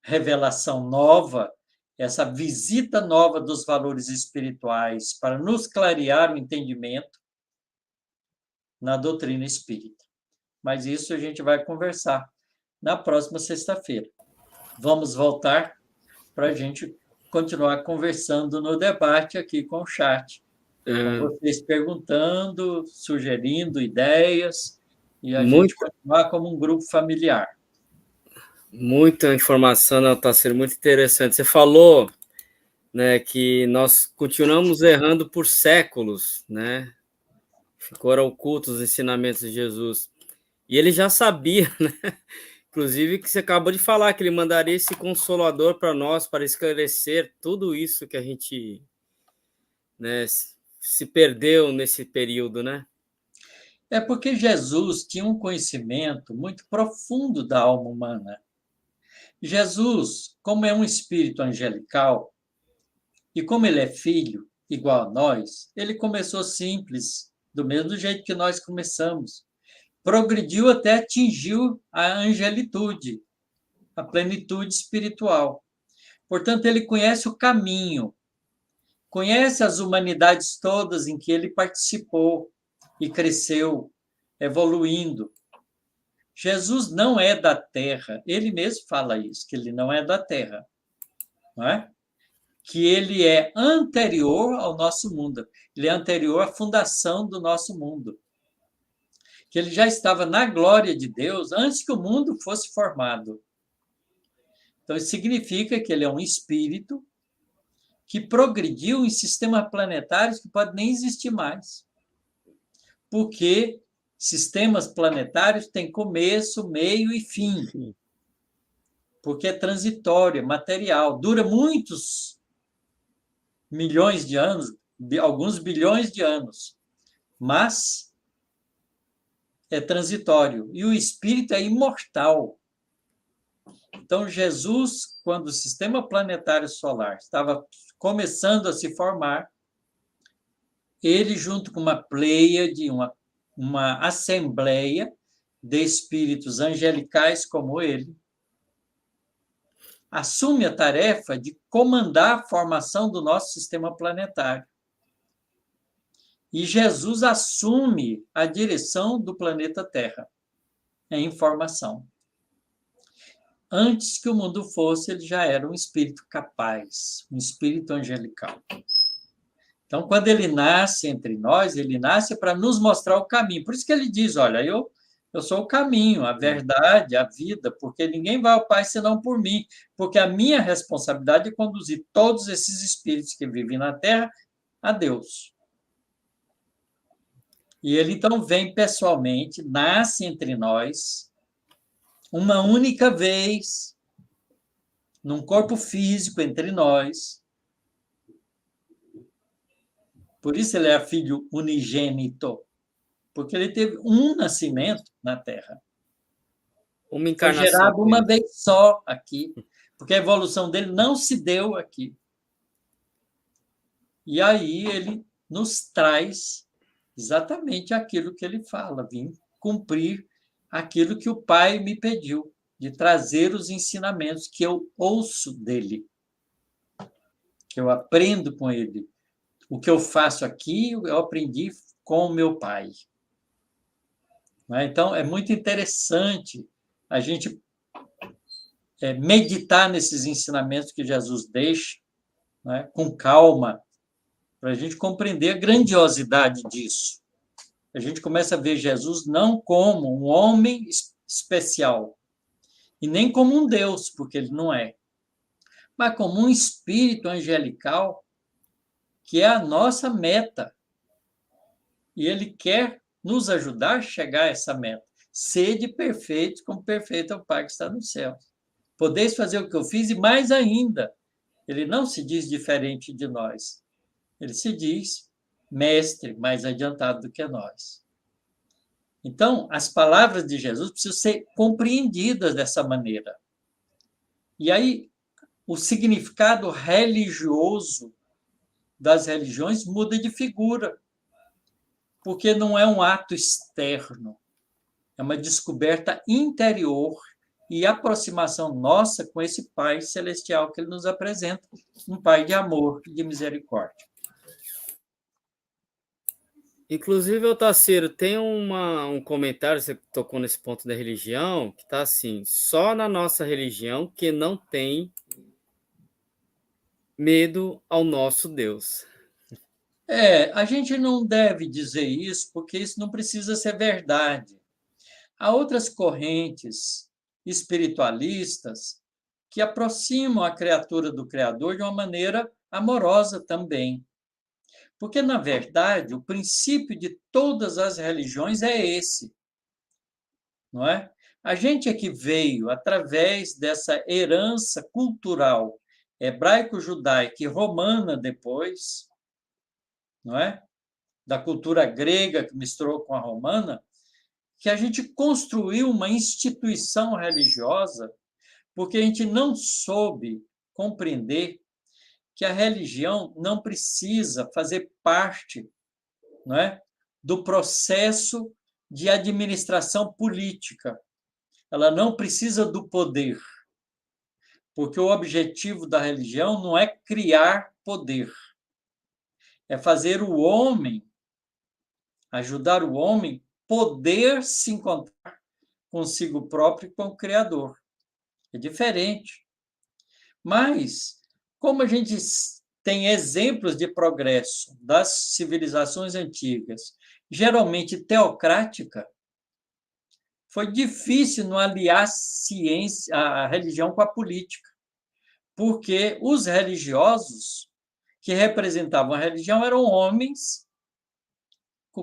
revelação nova, essa visita nova dos valores espirituais para nos clarear o entendimento na doutrina espírita. Mas isso a gente vai conversar na próxima sexta-feira. Vamos voltar para a gente continuar conversando no debate aqui com o chat. Com vocês perguntando, sugerindo ideias, e a gente continuar como um grupo familiar. Muita informação, está sendo muito interessante. Você falou, né, que nós continuamos errando por séculos, né? Ficaram ocultos os ensinamentos de Jesus. E ele já sabia, né? Inclusive, que você acabou de falar, que ele mandaria esse consolador para nós, para esclarecer tudo isso que a gente, né, se perdeu nesse período, né? É porque Jesus tinha um conhecimento muito profundo da alma humana. Jesus, como é um espírito angelical, e como ele é filho, igual a nós, ele começou simples, do mesmo jeito que nós começamos. Progrediu até atingiu a angelitude, a plenitude espiritual. Portanto, ele conhece o caminho, conhece as humanidades todas em que ele participou e cresceu, evoluindo. Jesus não é da Terra, ele mesmo fala isso, que ele não é da Terra, não é? Que ele é anterior ao nosso mundo, ele é anterior à fundação do nosso mundo, que ele já estava na glória de Deus antes que o mundo fosse formado. Então, isso significa que ele é um espírito que progrediu em sistemas planetários que podem nem existir mais, porque sistemas planetários têm começo, meio e fim, porque é transitório, é material, dura muitos milhões de anos, alguns bilhões de anos, mas é transitório. E o espírito é imortal. Então, Jesus, quando o sistema planetário solar estava começando a se formar, ele, junto com uma pleiade, uma assembleia de espíritos angelicais como ele, assume a tarefa de comandar a formação do nosso sistema planetário. E Jesus assume a direção do planeta Terra em formação. Antes que o mundo fosse, ele já era um espírito capaz, um espírito angelical. Então, quando ele nasce entre nós, ele nasce para nos mostrar o caminho. Por isso que ele diz, olha, eu sou o caminho, a verdade, a vida, porque ninguém vai ao Pai senão por mim, porque a minha responsabilidade é conduzir todos esses espíritos que vivem na Terra a Deus. E ele, então, vem pessoalmente, nasce entre nós, uma única vez, num corpo físico entre nós. Por isso ele é filho unigênito, porque ele teve um nascimento na Terra. Uma encarnação. Foi gerado uma vez só aqui, porque a evolução dele não se deu aqui. E aí ele nos traz exatamente aquilo que ele fala, vim cumprir aquilo que o Pai me pediu, de trazer os ensinamentos que eu ouço dele, que eu aprendo com ele. O que eu faço aqui, eu aprendi com o meu Pai. Então, é muito interessante a gente meditar nesses ensinamentos que Jesus deixa, com calma, para a gente compreender a grandiosidade disso. A gente começa a ver Jesus não como um homem especial, e nem como um Deus, porque ele não é, mas como um espírito angelical, que é a nossa meta. E ele quer nos ajudar a chegar a essa meta. Sede perfeito, como perfeito é o Pai que está no céu. Podeis fazer o que eu fiz e mais ainda. Ele não se diz diferente de nós. Ele se diz mestre, mais adiantado do que nós. Então, as palavras de Jesus precisam ser compreendidas dessa maneira. E aí, o significado religioso das religiões muda de figura, porque não é um ato externo, É uma descoberta interior e aproximação nossa com esse Pai celestial que ele nos apresenta, um Pai de amor e de misericórdia. Inclusive, Otacílio, tem um comentário, você tocou nesse ponto da religião, que está assim, só na nossa religião que não tem medo ao nosso Deus. A gente não deve dizer isso, porque isso não precisa ser verdade. Há outras correntes espiritualistas que aproximam a criatura do Criador de uma maneira amorosa também. Porque, na verdade, o princípio de todas as religiões é esse, não é? A gente é que veio, através dessa herança cultural hebraico-judaica e romana depois, não é? Da cultura grega que misturou com a romana, que a gente construiu uma instituição religiosa porque a gente não soube compreender que a religião não precisa fazer parte, não é, do processo de administração política. Ela não precisa do poder, porque o objetivo da religião não é criar poder, é fazer o homem, ajudar o homem poder se encontrar consigo próprio e com o Criador. É diferente. Mas, como a gente tem exemplos de progresso das civilizações antigas, geralmente teocrática, foi difícil não aliar a religião com a política, porque os religiosos que representavam a religião eram homens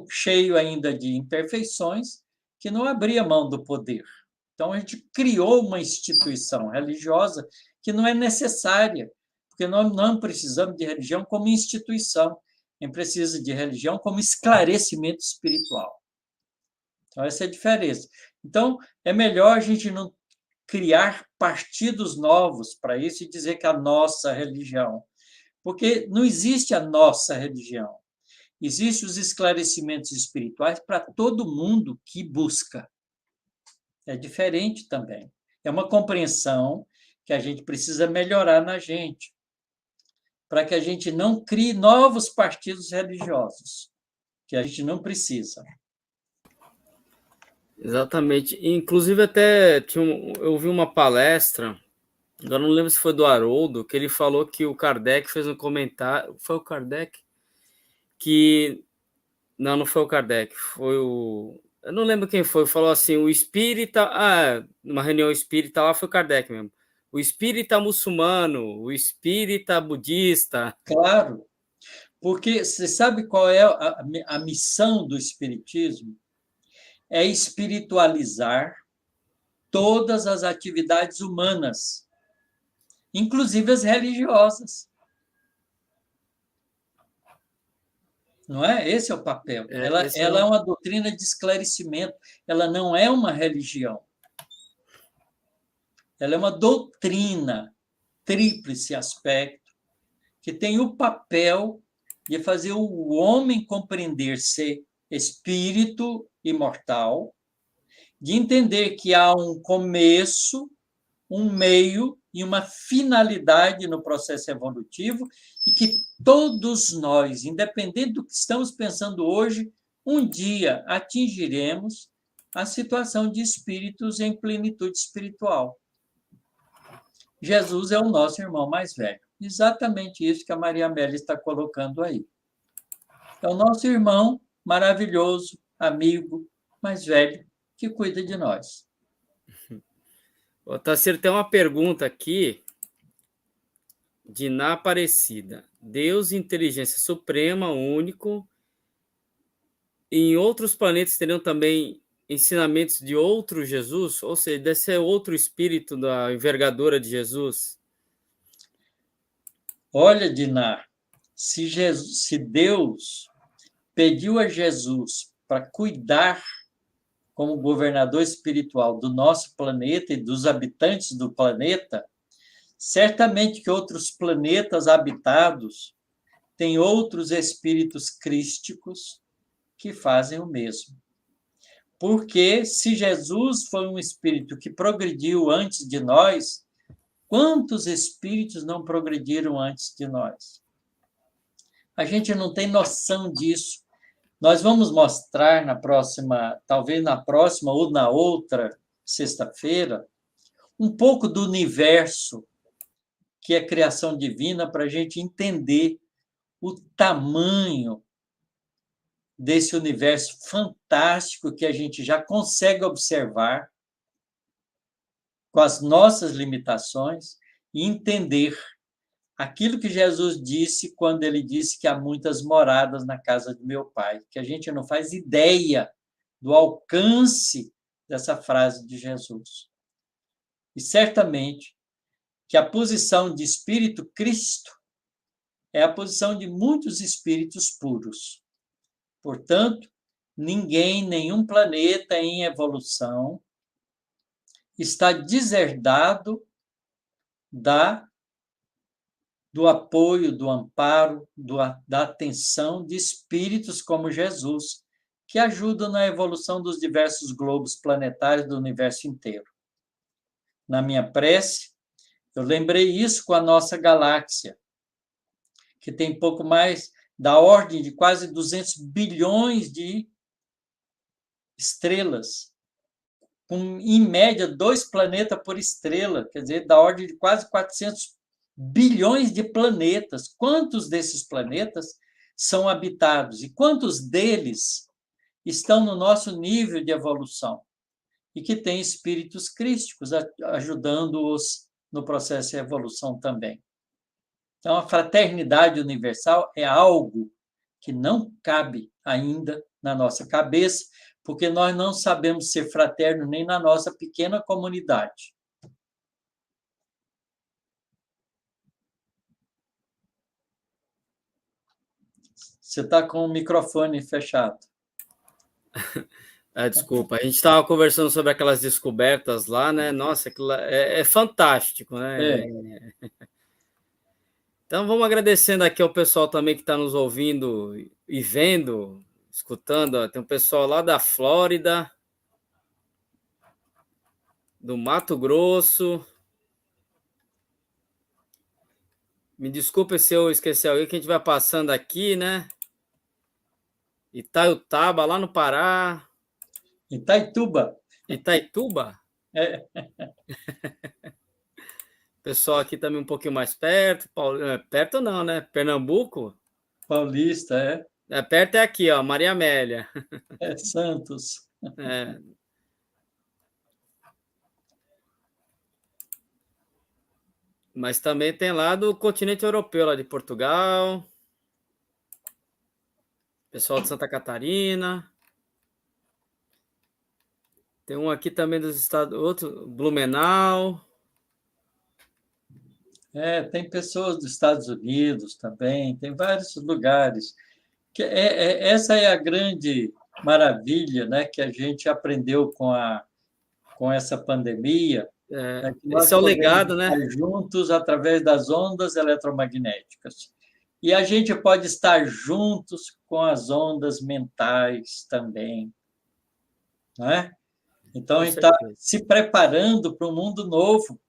cheio ainda de imperfeições, que não abria mão do poder. Então, a gente criou uma instituição religiosa que não é necessária, porque nós não precisamos de religião como instituição, a gente precisa de religião como esclarecimento espiritual. Então, essa é a diferença. Então, é melhor a gente não criar partidos novos para isso e dizer que é a nossa religião, porque não existe a nossa religião. Existem os esclarecimentos espirituais para todo mundo que busca. É diferente também. É uma compreensão que a gente precisa melhorar na gente, para que a gente não crie novos partidos religiosos, que a gente não precisa. Exatamente. Inclusive, até eu ouvi uma palestra, agora não lembro se foi do Haroldo, que ele falou que o Kardec fez um comentário. Foi o Kardec? Que. Não foi o Kardec, foi o. Eu não lembro quem foi, falou assim: o espírita. Numa reunião espírita lá foi o Kardec mesmo. O espírita muçulmano, o espírita budista. Claro, porque você sabe qual é a missão do espiritismo? É espiritualizar todas as atividades humanas, inclusive as religiosas. Não é? Esse é o papel. Ela é uma doutrina de esclarecimento, ela não é uma religião. Ela é uma doutrina, tríplice aspecto, que tem o papel de fazer o homem compreender ser espírito imortal, de entender que há um começo, um meio e uma finalidade no processo evolutivo e que todos nós, independente do que estamos pensando hoje, um dia atingiremos a situação de espíritos em plenitude espiritual. Jesus é o nosso irmão mais velho. Exatamente isso que a Maria Amélia está colocando aí. É o nosso irmão maravilhoso, amigo, mais velho, que cuida de nós. Otacílio, tem uma pergunta aqui de Ná Aparecida. Deus, inteligência suprema, único. E em outros planetas teriam também ensinamentos de outro Jesus? Ou seja, deve ser outro espírito da envergadura de Jesus? Olha, Diná, se Deus pediu a Jesus para cuidar como governador espiritual do nosso planeta e dos habitantes do planeta, certamente que outros planetas habitados têm outros espíritos crísticos que fazem o mesmo. Porque se Jesus foi um espírito que progrediu antes de nós, quantos espíritos não progrediram antes de nós? A gente não tem noção disso. Nós vamos mostrar na próxima, talvez na próxima ou na outra sexta-feira, um pouco do universo que é criação divina, para a gente entender o tamanho desse universo fantástico que a gente já consegue observar com as nossas limitações e entender aquilo que Jesus disse quando ele disse que há muitas moradas na casa do meu Pai, que a gente não faz ideia do alcance dessa frase de Jesus. E certamente que a posição de Espírito Cristo é a posição de muitos espíritos puros. Portanto, ninguém, nenhum planeta em evolução está deserdado do apoio, do amparo, da atenção de espíritos como Jesus, que ajudam na evolução dos diversos globos planetários do universo inteiro. Na minha prece, eu lembrei isso com a nossa galáxia, que tem pouco mais da ordem de quase 200 bilhões de estrelas, com, em média, 2 planetas por estrela, quer dizer, da ordem de quase 400 bilhões de planetas. Quantos desses planetas são habitados? E quantos deles estão no nosso nível de evolução? E que têm espíritos crísticos ajudando-os no processo de evolução também. Então, a fraternidade universal é algo que não cabe ainda na nossa cabeça, porque nós não sabemos ser fraternos nem na nossa pequena comunidade. Você está com o microfone fechado. Desculpa, a gente estava conversando sobre aquelas descobertas lá, né? Nossa, aquilo é fantástico, né? Então, vamos agradecendo aqui ao pessoal também que está nos ouvindo e vendo, escutando. Tem um pessoal lá da Flórida, do Mato Grosso. Me desculpe se eu esqueci alguém, que a gente vai passando aqui, né? Itaiutaba, lá no Pará. Itaituba. Itaituba? Pessoal aqui também um pouquinho mais perto. Perto não, né? Pernambuco. Paulista, Perto é aqui, ó, Maria Amélia. Santos. Mas também tem lá do continente europeu, lá de Portugal. Pessoal de Santa Catarina. Tem um aqui também dos Estados... Outro, Blumenau. Tem pessoas dos Estados Unidos também, tem vários lugares. Essa é a grande maravilha, né, que a gente aprendeu com essa pandemia. Esse é o legado, né? Juntos através das ondas eletromagnéticas. E a gente pode estar juntos com as ondas mentais também. Não é? Então, a gente está se preparando para um mundo novo,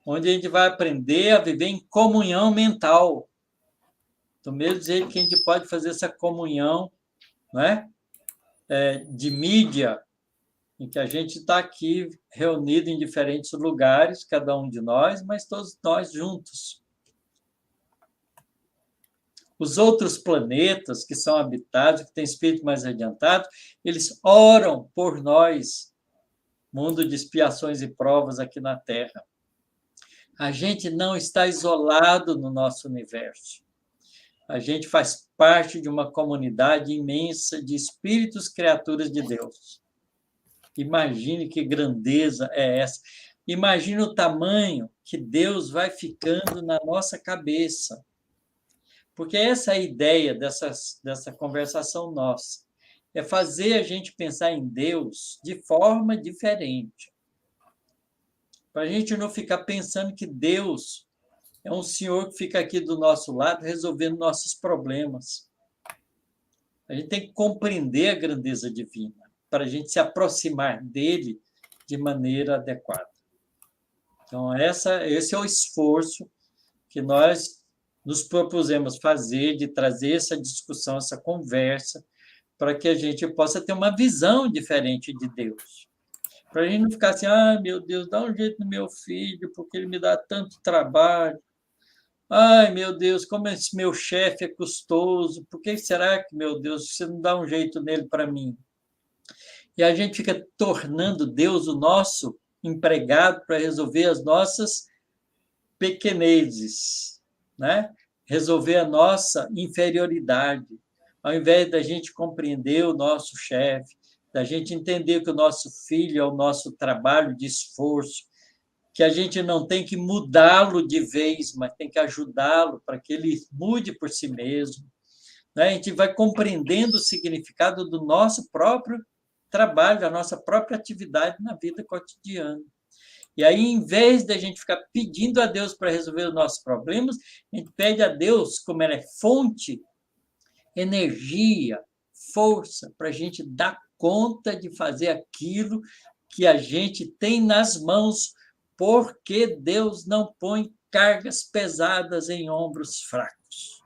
onde a gente vai aprender a viver em comunhão mental. Do mesmo jeito que a gente pode fazer essa comunhão, não é? De mídia, em que a gente está aqui reunido em diferentes lugares, cada um de nós, mas todos nós juntos. Os outros planetas que são habitados, que têm espírito mais adiantado, eles oram por nós, mundo de expiações e provas aqui na Terra. A gente não está isolado no nosso universo. A gente faz parte de uma comunidade imensa de espíritos, criaturas de Deus. Imagine que grandeza é essa. Imagine o tamanho que Deus vai ficando na nossa cabeça. Porque essa é a ideia dessa conversação nossa. É fazer a gente pensar em Deus de forma diferente. Para a gente não ficar pensando que Deus é um senhor que fica aqui do nosso lado resolvendo nossos problemas. A gente tem que compreender a grandeza divina para a gente se aproximar dele de maneira adequada. Então, esse é o esforço que nós nos propusemos fazer, de trazer essa discussão, essa conversa, para que a gente possa ter uma visão diferente de Deus. Para a gente não ficar assim, meu Deus, dá um jeito no meu filho, porque ele me dá tanto trabalho. Ai, meu Deus, como esse meu chefe é custoso, por que será que, meu Deus, você não dá um jeito nele para mim? E a gente fica tornando Deus o nosso empregado para resolver as nossas pequenezes, né? Resolver a nossa inferioridade. Ao invés da gente compreender o nosso chefe, da gente entender que o nosso filho é o nosso trabalho de esforço, que a gente não tem que mudá-lo de vez, mas tem que ajudá-lo para que ele mude por si mesmo. Né? A gente vai compreendendo o significado do nosso próprio trabalho, da nossa própria atividade na vida cotidiana. E aí, em vez da gente ficar pedindo a Deus para resolver os nossos problemas, a gente pede a Deus, como ela é fonte, energia, força, para a gente dar conta de fazer aquilo que a gente tem nas mãos, porque Deus não põe cargas pesadas em ombros fracos.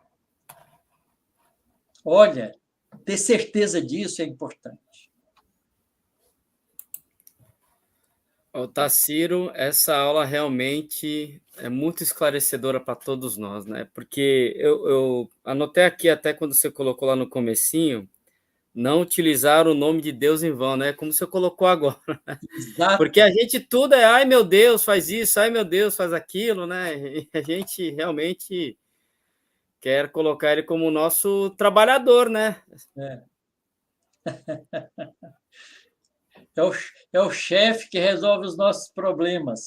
Olha, ter certeza disso é importante. Taciro, essa aula realmente é muito esclarecedora para todos nós, né? Porque eu anotei aqui até quando você colocou lá no comecinho, não utilizar o nome de Deus em vão, né? Como você colocou agora. Exato. Porque a gente tudo é, ai meu Deus, faz isso, ai meu Deus, faz aquilo, né? E a gente realmente quer colocar ele como nosso trabalhador, né? É o chefe que resolve os nossos problemas.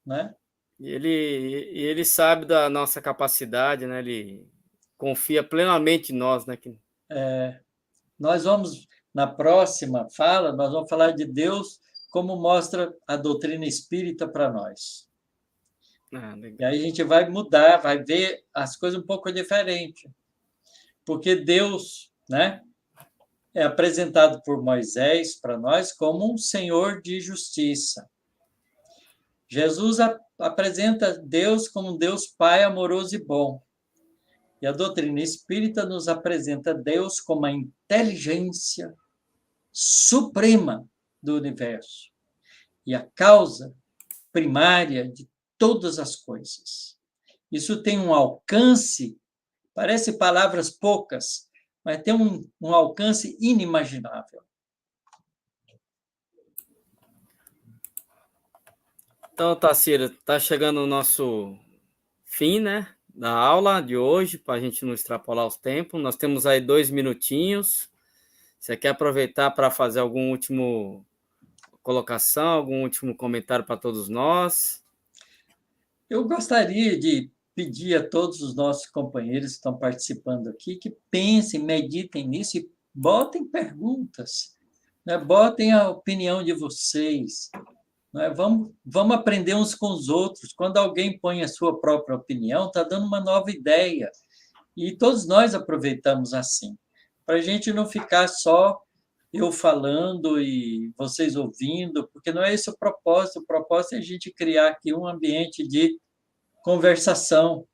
Né? E ele sabe da nossa capacidade, né? Ele confia plenamente em nós, né? Nós vamos, na próxima fala, nós vamos falar de Deus como mostra a doutrina espírita para nós. E aí a gente vai mudar, vai ver as coisas um pouco diferente. Porque Deus, né, é apresentado por Moisés para nós como um Senhor de justiça. Jesus apresenta Deus como um Deus Pai amoroso e bom. E a doutrina espírita nos apresenta Deus como a inteligência suprema do universo e a causa primária de todas as coisas. Isso tem um alcance, parece palavras poucas, mas tem um alcance inimaginável. Então, Tarsila, está chegando o nosso fim, né, da aula de hoje, para a gente não extrapolar os tempos. Nós temos aí 2 minutinhos. Você quer aproveitar para fazer algum último colocação, algum último comentário para todos nós? Eu gostaria de pedir a todos os nossos companheiros que estão participando aqui que pensem, meditem nisso e botem perguntas, né? Botem a opinião de vocês. Né? Vamos aprender uns com os outros. Quando alguém põe a sua própria opinião, está dando uma nova ideia. E todos nós aproveitamos assim, para a gente não ficar só eu falando e vocês ouvindo, porque não é esse o propósito. O propósito é a gente criar aqui um ambiente de conversação,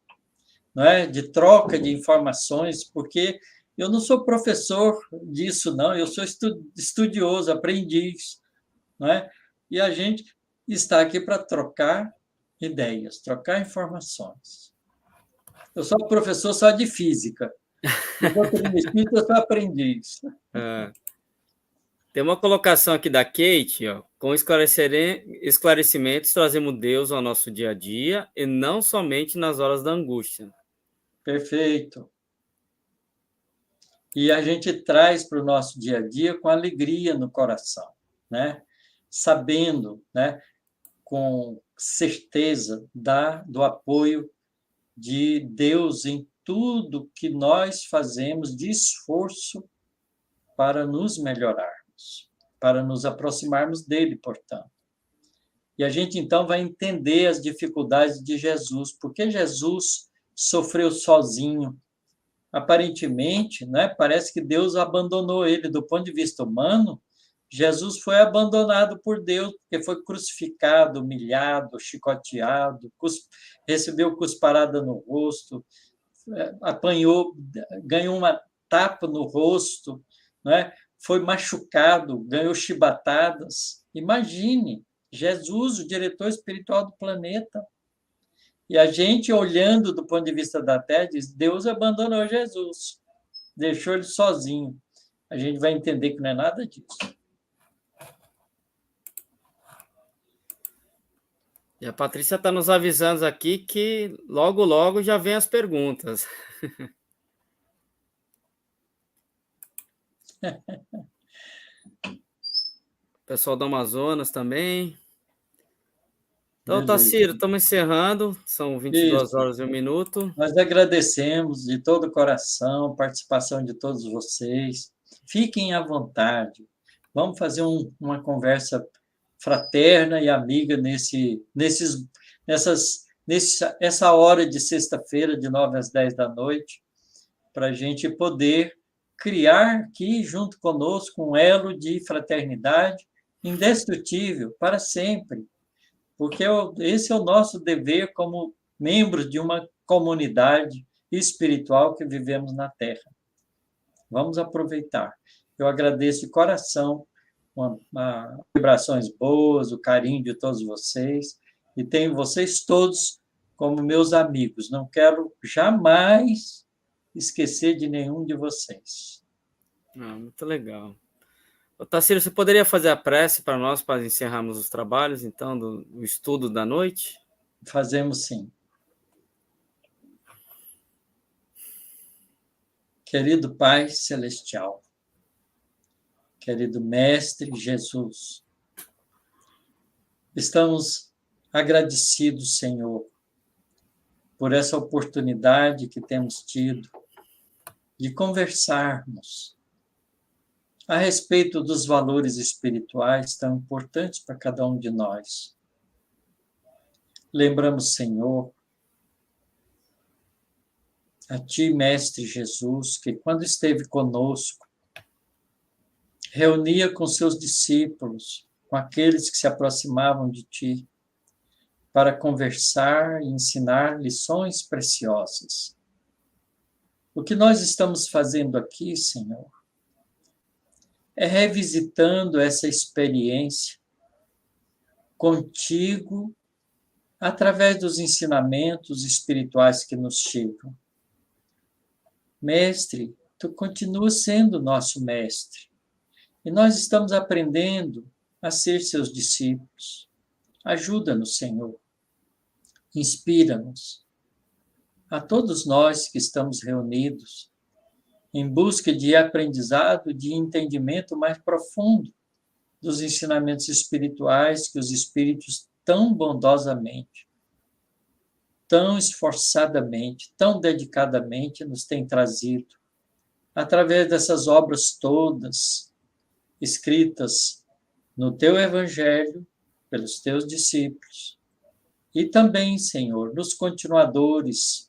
não é? De troca de informações, porque eu não sou professor disso, não, eu sou estudioso, aprendiz, não é? E a gente está aqui para trocar ideias, trocar informações. Eu sou professor só de física, eu sou aprendiz. Tem uma colocação aqui da Kate, ó, com esclarecimentos trazemos Deus ao nosso dia a dia e não somente nas horas da angústia. Perfeito. E a gente traz para o nosso dia a dia com alegria no coração, né? Sabendo, né, com certeza do apoio de Deus em tudo que nós fazemos de esforço para nos melhorarmos, para nos aproximarmos dele, portanto. E a gente, então, vai entender as dificuldades de Jesus, porque Jesus sofreu sozinho, aparentemente, né, parece que Deus abandonou ele. Do ponto de vista humano, Jesus foi abandonado por Deus, porque foi crucificado, humilhado, chicoteado, recebeu cusparada no rosto, apanhou, ganhou uma tapa no rosto, né? Foi machucado, ganhou chibatadas. Imagine, Jesus, o diretor espiritual do planeta. E a gente, olhando do ponto de vista da Terra, diz: Deus abandonou Jesus, deixou ele sozinho. A gente vai entender que não é nada disso. E a Patrícia está nos avisando aqui que logo, logo já vem as perguntas. Pessoal do Amazonas também. Então, Tarsilo, estamos encerrando. São 22 horas e 1 minuto. Nós agradecemos de todo o coração a participação de todos vocês. Fiquem à vontade. Vamos fazer uma conversa fraterna e amiga nessa hora de sexta-feira, de 9 às 10 da noite, para a gente poder criar aqui, junto conosco, um elo de fraternidade indestrutível para sempre, porque esse é o nosso dever como membros de uma comunidade espiritual que vivemos na Terra. Vamos aproveitar. Eu agradeço de coração as vibrações boas, o carinho de todos vocês, e tenho vocês todos como meus amigos. Não quero jamais esquecer de nenhum de vocês. Muito legal. Tarsilo, você poderia fazer a prece para nós, para encerrarmos os trabalhos, então, do estudo da noite? Fazemos sim. Querido Pai Celestial, querido Mestre Jesus, estamos agradecidos, Senhor, por essa oportunidade que temos tido de conversarmos a respeito dos valores espirituais tão importantes para cada um de nós. Lembramos, Senhor, a Ti, Mestre Jesus, que quando esteve conosco, reunia com seus discípulos, com aqueles que se aproximavam de Ti, para conversar e ensinar lições preciosas. O que nós estamos fazendo aqui, Senhor, é revisitando essa experiência contigo através dos ensinamentos espirituais que nos chegam. Mestre, tu continuas sendo nosso mestre e nós estamos aprendendo a ser seus discípulos. Ajuda-nos, Senhor. Inspira-nos. A todos nós que estamos reunidos em busca de aprendizado, de entendimento mais profundo dos ensinamentos espirituais que os espíritos tão bondosamente, tão esforçadamente, tão dedicadamente nos têm trazido, através dessas obras todas escritas no teu Evangelho, pelos teus discípulos, e também, Senhor, nos continuadores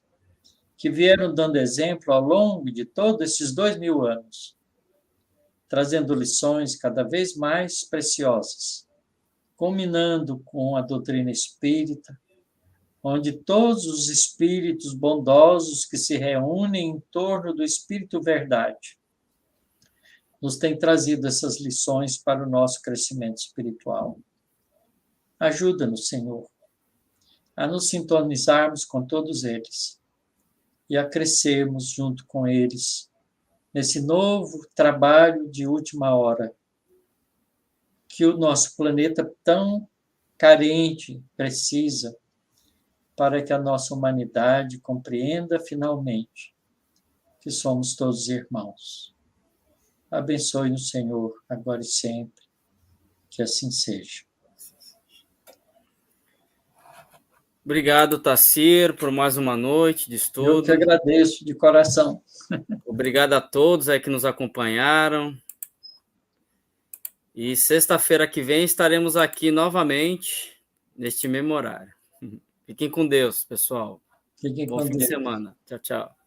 que vieram dando exemplo ao longo de todos esses 2000 anos, trazendo lições cada vez mais preciosas, culminando com a doutrina espírita, onde todos os espíritos bondosos que se reúnem em torno do Espírito Verdade nos têm trazido essas lições para o nosso crescimento espiritual. Ajuda-nos, Senhor, a nos sintonizarmos com todos eles e a crescermos junto com eles nesse novo trabalho de última hora que o nosso planeta tão carente precisa para que a nossa humanidade compreenda finalmente que somos todos irmãos. Abençoe-nos, Senhor, agora e sempre, que assim seja. Obrigado, Tarsilo, por mais uma noite de estudo. Eu que agradeço de coração. Obrigado a todos aí que nos acompanharam. E sexta-feira que vem estaremos aqui novamente, neste mesmo horário. Fiquem com Deus, pessoal. Fiquem Bom com fim de Deus. semana. Tchau, tchau.